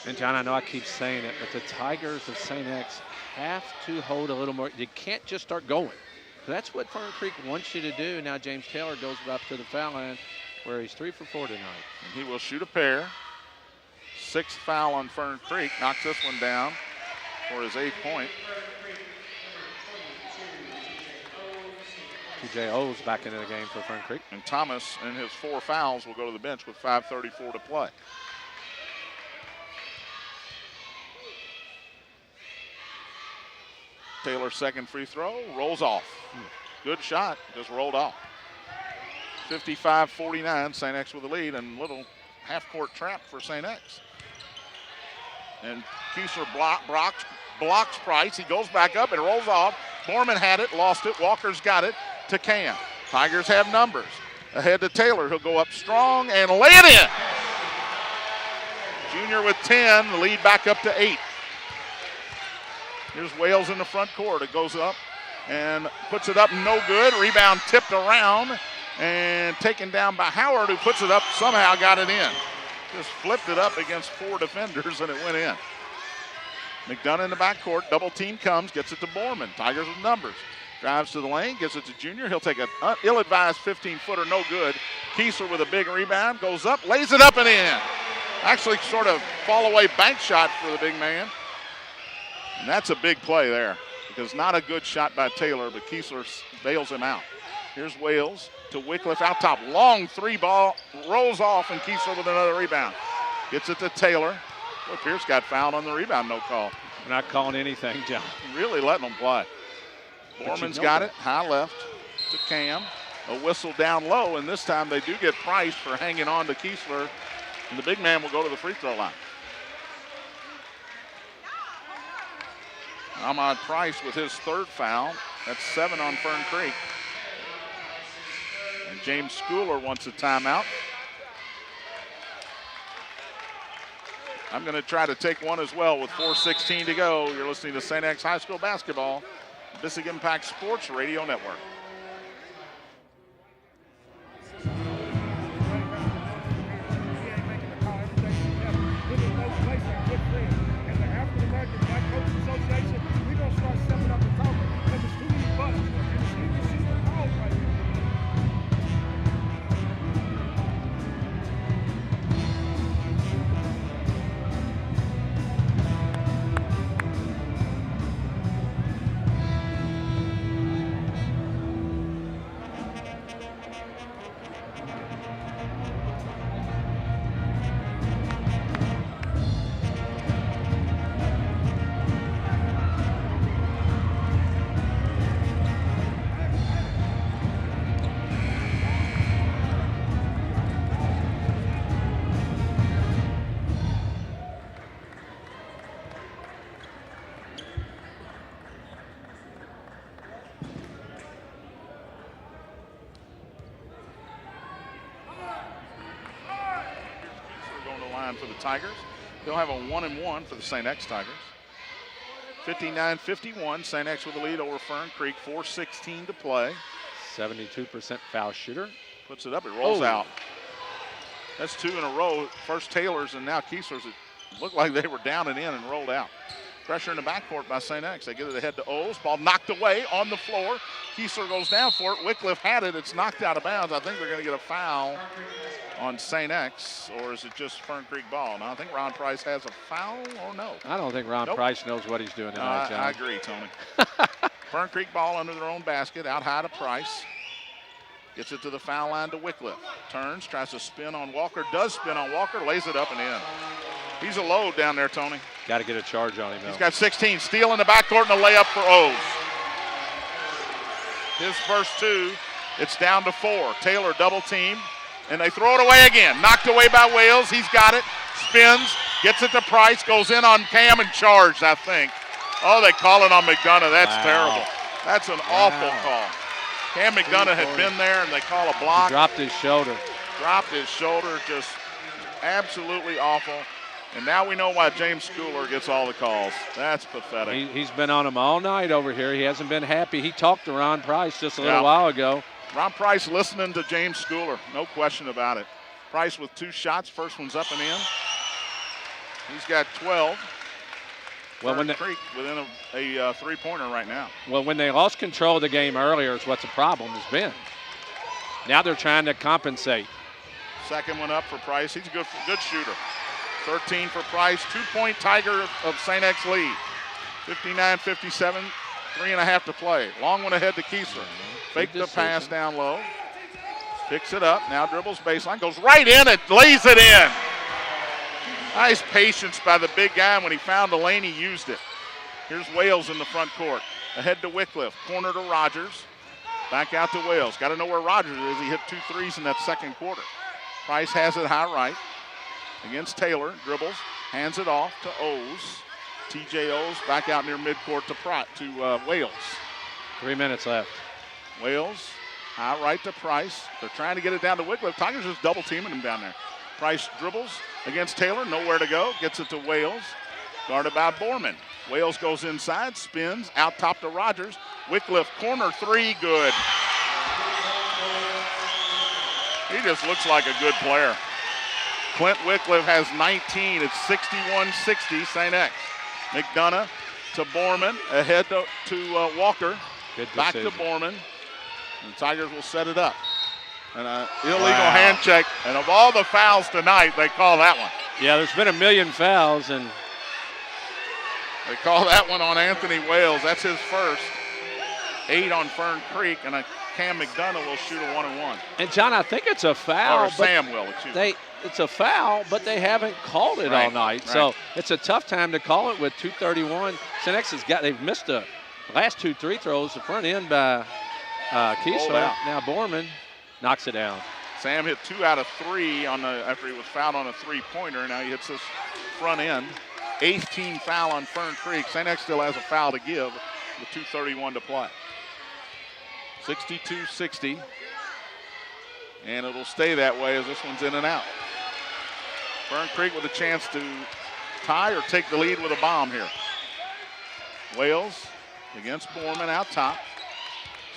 And, John, I know I keep saying it, but the Tigers of St. X have to hold a little more. You can't just start going. That's what Fern Creek wants you to do. Now James Taylor goes up to the foul line where he's 3 for 4 tonight. And he will shoot a pair. 6th foul on Fern Creek. Knocks this one down for his 8th point. TJ O's back into the game for Fern Creek. And Thomas and his 4 fouls will go to the bench with 5:34 to play. Taylor's second free throw rolls off. Good shot, just rolled off. 55-49, St. X with the lead, and little half-court trap for St. X. And Kiesler blocks Price. He goes back up and rolls off. Borman had it, lost it. Walker's got it to Cam. Tigers have numbers. Ahead to Taylor. He'll go up strong and lay it in. Junior with 10, the lead back up to 8. Here's Wales in the front court. It goes up and puts it up, no good. Rebound tipped around and taken down by Howard, who puts it up, somehow got it in. Just flipped it up against 4 defenders and it went in. McDonough in the backcourt, double team comes, gets it to Borman. Tigers with numbers. Drives to the lane, gives it to Junior. He'll take an ill-advised 15-footer, no good. Kiesler with a big rebound, goes up, lays it up and in. Actually sort of fall-away bank shot for the big man. And that's a big play there because not a good shot by Taylor, but Kiesler bails him out. Here's Wales to Wycliffe out top. Long 3-ball, rolls off, and Kiesler with another rebound. Gets it to Taylor. Well, Pierce got fouled on the rebound, no call. We're not calling anything, John. Really letting them play. Borman's got it, high left to Cam. A whistle down low, and this time they do get Price for hanging on to Kiesler, and the big man will go to the free throw line. Ahmad Price with his 3rd foul. That's 7 on Fern Creek. And James Schooler wants a timeout. I'm going to try to take one as well with 4:16 to go. You're listening to St. X High School basketball, Big Impact Sports Radio Network. For the Tigers. They'll have a 1-1 for the St. X Tigers. 59-51, St. X with the lead over Fern Creek, 4:16 to play. 72% foul shooter. Puts it up, it rolls out. That's 2 in a row. First Taylor's and now Keesler's. It looked like they were down and in and rolled out. Pressure in the backcourt by St. X. They get it ahead to O's. Ball knocked away on the floor. Keesler goes down for it. Wycliffe had it. It's knocked out of bounds. I think they're going to get a foul on St. X, or is it just Fern Creek ball? Now, I think Ron Price has a foul, or no? I don't think Ron Price knows what he's doing tonight, John. I agree, Tony. Fern Creek ball under their own basket, out high to Price. Gets it to the foul line to Wycliffe. Turns, tries to spin on Walker, does spin on Walker, lays it up and in. He's a load down there, Tony. Got to get a charge on him, though. He's got 16. Steal in the backcourt and a layup for O's. His first 2. It's down to 4. Taylor double team. And they throw it away again. Knocked away by Wales. He's got it. Spins. Gets it to Price. Goes in on Cam and charged, I think. Oh, they call it on McDonough. That's terrible. That's an awful call. Cam McDonough had been there, and they call a block. He dropped his shoulder. Dropped his shoulder. Just absolutely awful. And now we know why James Schooler gets all the calls. That's pathetic. He's been on him all night over here. He hasn't been happy. He talked to Ron Price just a little while ago. Ron Price listening to James Schooler, no question about it. Price with 2 shots, first one's up and in. He's got 12. Well, when Creek within a 3-pointer right now. Well, when they lost control of the game earlier is what the problem has been. Now they're trying to compensate. Second one up for Price. He's a good shooter. 13 for Price. 2-point Tiger of St. X lead. 59-57, 3.5 to play. Long one ahead to Keesler. Fake the pass down low. Picks it up. Now dribbles baseline. Goes right in and lays it in. Nice patience by the big guy. When he found the lane, he used it. Here's Wales in the front court. Ahead to Wycliffe. Corner to Rogers. Back out to Wales. Got to know where Rogers is. He hit 2 threes in that second quarter. Price has it high right. Against Taylor. Dribbles. Hands it off to O's. TJ O's back out near midcourt to Wales. 3 minutes left. Wales, high right to Price. They're trying to get it down to Wycliffe. Tigers just double teaming him down there. Price dribbles against Taylor, nowhere to go. Gets it to Wales, guarded by Borman. Wales goes inside, spins, out top to Rogers. Wycliffe, corner 3, good. He just looks like a good player. Clint Wycliffe has 19. It's 61-60, St. X. McDonough to Borman, ahead to Walker. Back to Borman. And the Tigers will set it up. And an illegal hand check. And of all the fouls tonight, they call that one. Yeah, there's been a million fouls, and they call that one on Anthony Wales. That's his first. 8 on Fern Creek, and Cam McDonough will shoot a 1-and-1. And John, I think it's a foul. Or Sam will, excuse me. It's a foul, but they haven't called it all night. Right. So it's a tough time to call it with 2:31. St. X they've missed the last 2 free throws. The front end by Keesler. Now Borman knocks it down. Sam hit 2 out of 3 after he was fouled on a 3-pointer, and now he hits this front end. 8th team foul on Fern Creek. St. X still has a foul to give with 2:31 to play. 62-60. And it'll stay that way as this one's in and out. Fern Creek with a chance to tie or take the lead with a bomb here. Wales against Borman out top.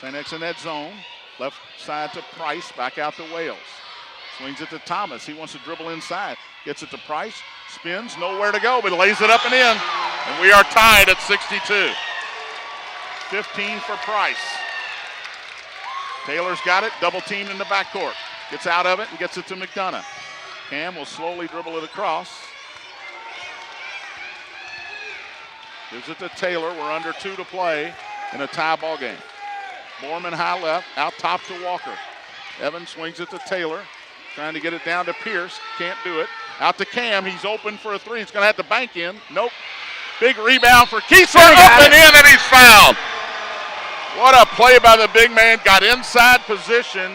St. X in that zone. Left side to Price, back out to Wales. Swings it to Thomas. He wants to dribble inside. Gets it to Price. Spins, nowhere to go, but lays it up and in. And we are tied at 62. 15 for Price. Taylor's got it, double teamed in the backcourt. Gets out of it and gets it to McDonough. Cam will slowly dribble it across. Gives it to Taylor. We're under 2 to play in a tie ball game. Borman high left, out top to Walker. Evans swings it to Taylor. Trying to get it down to Pierce. Can't do it. Out to Cam. He's open for a 3. He's going to have to bank in. Nope. Big rebound for Kiesler. Up and in, and he's fouled. What a play by the big man. Got inside position.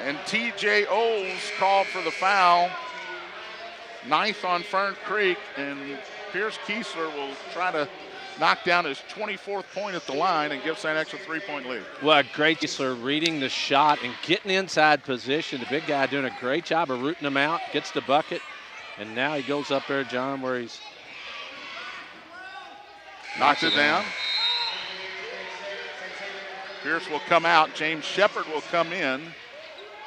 And T.J. Oles called for the foul. 9th on Fern Creek. And Pierce Kiesler will try to knock down his 24th point at the line and give St. X a 3-point lead. Well, great Kiesler reading the shot and getting inside position. The big guy doing a great job of rooting him out. Gets the bucket. And now he goes up there, John, where he's knocks it down. Pierce will come out. James Shepard will come in.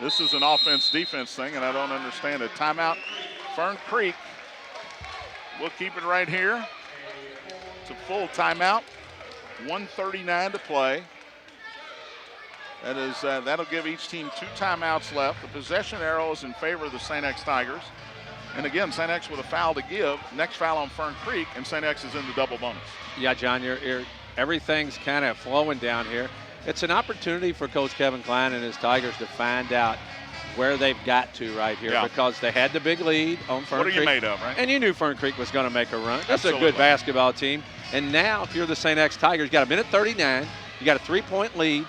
This is an offense-defense thing, and I don't understand it. Timeout, Fern Creek. We'll keep it right here. It's a full timeout. 1:39 to play. That is, that'll give each team 2 timeouts left. The possession arrow is in favor of the St. X Tigers. And again, St. X with a foul to give. Next foul on Fern Creek, and St. X is in the double bonus. Yeah, John, everything's kind of flowing down here. It's an opportunity for Coach Kevin Klein and his Tigers to find out where they've got to right here, because they had the big lead on Fern Creek. What are you made of, right? And you knew Fern Creek was going to make a run. That's Absolutely. a good basketball team. And now, if you're the St. X Tigers, you got a minute 39. You got a 3-point lead.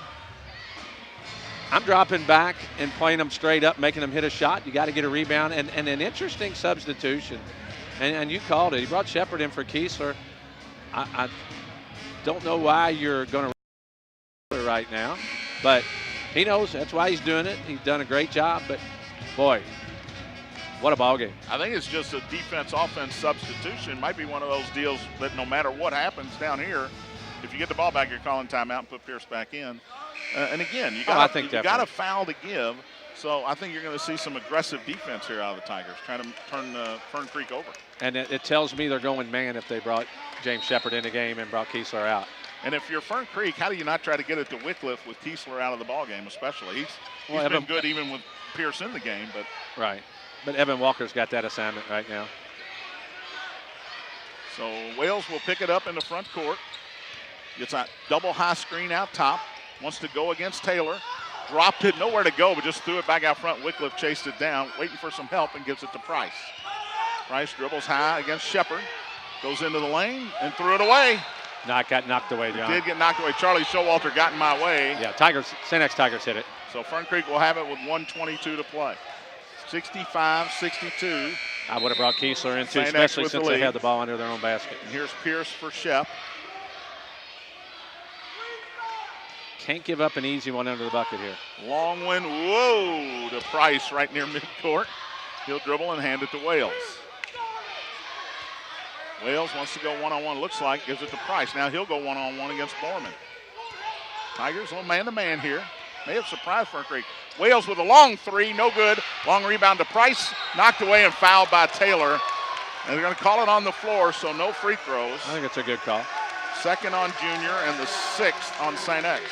I'm dropping back and playing them straight up, making them hit a shot. You got to get a rebound. And an interesting substitution. And you called it. He brought Shepard in for Kiesler. I don't know why you're going to right now, but he knows that's why he's doing it. He's done a great job, but boy, what a ball game. I think it's just a defense-offense substitution. Might be one of those deals that no matter what happens down here, if you get the ball back, you're calling timeout and put Pierce back in. And again, you got a foul to give, so I think you're going to see some aggressive defense here out of the Tigers, trying to turn Fern Creek over. And it tells me they're going man if they brought James Shepard in the game and brought Kiesler out. And if you're Fern Creek, how do you not try to get it to Wycliffe with Kiesler out of the ball game, especially? He's been good even with Pierce in the game, but right. But Evan Walker's got that assignment right now. So Wales will pick it up in the front court. Gets a double high screen out top. Wants to go against Taylor. Dropped it, nowhere to go, but just threw it back out front. Wycliffe chased it down, waiting for some help, and gives it to Price. Price dribbles high against Shepard. Goes into the lane and threw it away. Got knocked away, John. It did get knocked away. Charlie Showalter got in my way. Yeah, St. X Tigers hit it. So Fern Creek will have it with 1:22 to play. 65-62. I would have brought Kiesler in too, especially since they had the ball under their own basket. And here's Pierce for Shep. Can't give up an easy one under the bucket here. Long one, whoa, to Price right near midcourt. He'll dribble and hand it to Wales. Wales wants to go one-on-one, looks like, gives it to Price. Now he'll go one-on-one against Borman. Tigers a little man-to-man here. May have surprised Fern Creek. Wales with a long 3, no good. Long rebound to Price, knocked away and fouled by Taylor. And they're going to call it on the floor, so no free throws. I think it's a good call. 2nd on Junior and the 6th on St. X.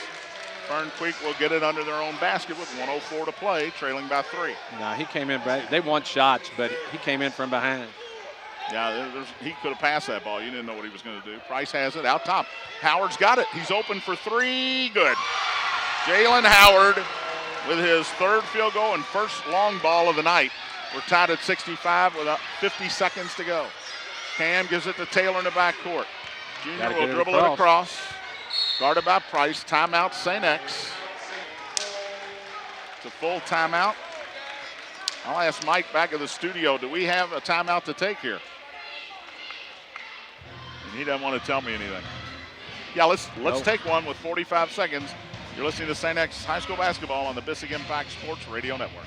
Fern Creek will get it under their own basket with 1:04 to play, trailing by 3. No, he came in, they want shots, but he came in from behind. Yeah, he could have passed that ball. You didn't know what he was going to do. Price has it out top. Howard's got it. He's open for 3. Good. Jalen Howard with his 3rd field goal and 1st long ball of the night. We're tied at 65 with 50 seconds to go. Cam gives it to Taylor in the backcourt. Junior will dribble it across. Guarded by Price. Timeout, St. X. It's a full timeout. I'll ask Mike back at the studio, do we have a timeout to take here? And he doesn't want to tell me anything. Yeah, let's take one with 45 seconds. You're listening to St. X High School Basketball on the Bissig Impact Sports Radio Network.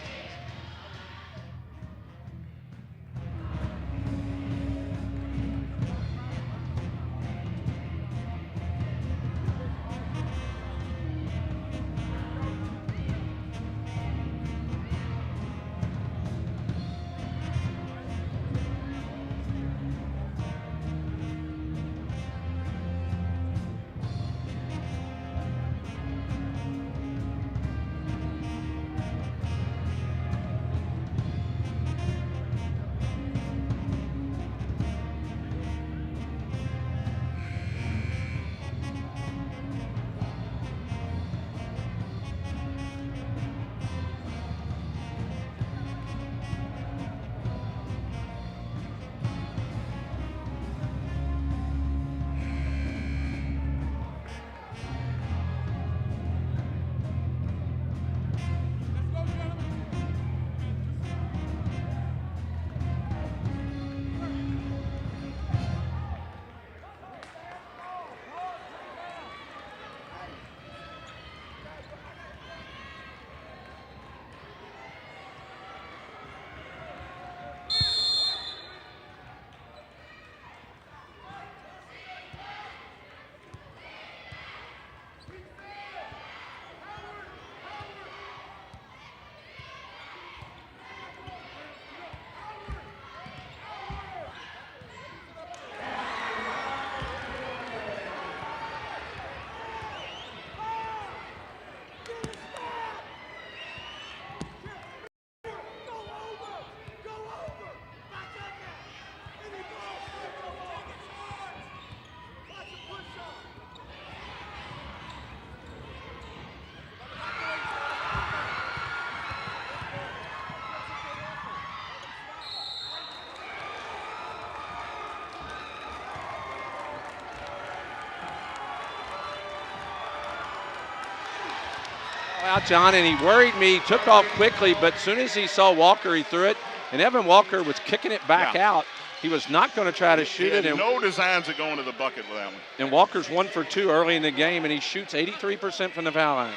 Well, John, and he worried me. He took off quickly, but as soon as he saw Walker, he threw it. And Evan Walker was kicking it back out. He was not going to try to shoot it. And no designs of going to the bucket with that one. And Walker's 1 for 2 early in the game, and he shoots 83% from the foul line.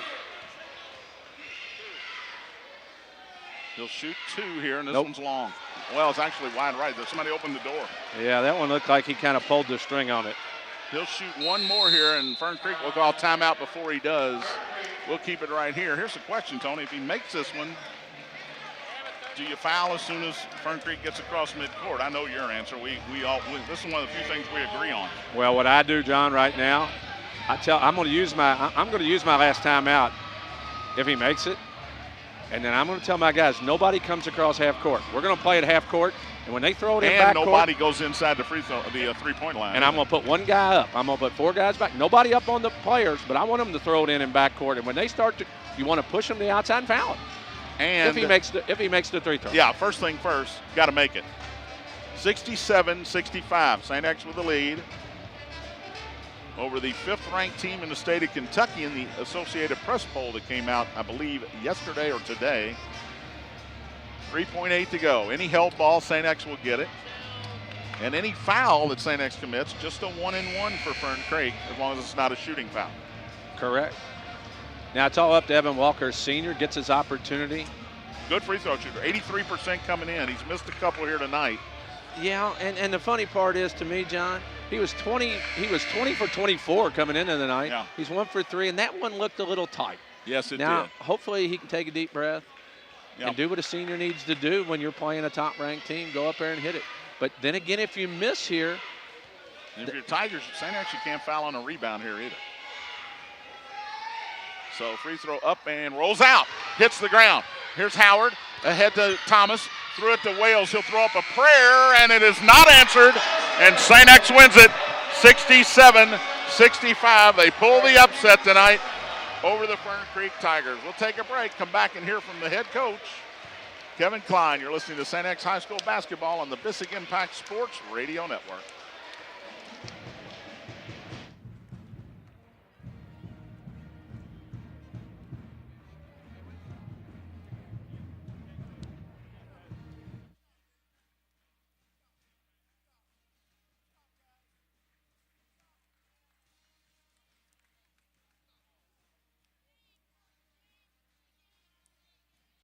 He'll shoot 2 here, and this one's long. Well, it's actually wide right. Somebody opened the door. Yeah, that one looked like he kind of pulled the string on it. He'll shoot 1 more here, and Fern Creek will call timeout before he does. We'll keep it right here. Here's the question, Tony. If he makes this one, do you foul as soon as Fern Creek gets across midcourt? I know your answer. This is one of the few things we agree on. Well, what I do, John, right now, I'm going to use my last timeout if he makes it. And then I'm going to tell my guys, nobody comes across half court. We're going to play at half court, and when they throw it in back court, and nobody goes inside the three-point line. And I'm going to put 1 guy up. I'm going to put 4 guys back. Nobody up on the players, but I want them to throw it in back court. And when they start to, you want to push them to the outside and foul it. And if he makes the 3 throw. Yeah, first thing first, got to make it. 67-65, St. X with the lead over the 5th-ranked team in the state of Kentucky in the Associated Press poll that came out, I believe, yesterday or today. 3.8 to go. Any held ball, St. X will get it. And any foul that St. X commits, just a 1-and-1 for Fern Creek, as long as it's not a shooting foul. Correct. Now it's all up to Evan Walker, senior, gets his opportunity. Good free throw shooter, 83% coming in. He's missed a couple here tonight. Yeah, and the funny part is, to me, John, he was 20 for 24 coming into the night. Yeah. He's 1 for 3, and that one looked a little tight. Yes, it now, did. hopefully he can take a deep breath and do what a senior needs to do when you're playing a top-ranked team. Go up there and hit it. But then again, if you miss here. And if you're Tigers, St. X, you can't foul on a rebound here either. So free throw up and rolls out. Hits the ground. Here's Howard. Ahead to Thomas. Threw it to Wales. He'll throw up a prayer, and it is not answered. And St. X wins it 67-65. They pull the upset tonight over the Fern Creek Tigers. We'll take a break. Come back and hear from the head coach, Kevin Klein. You're listening to St. X High School basketball on the Bissig Impact Sports Radio Network.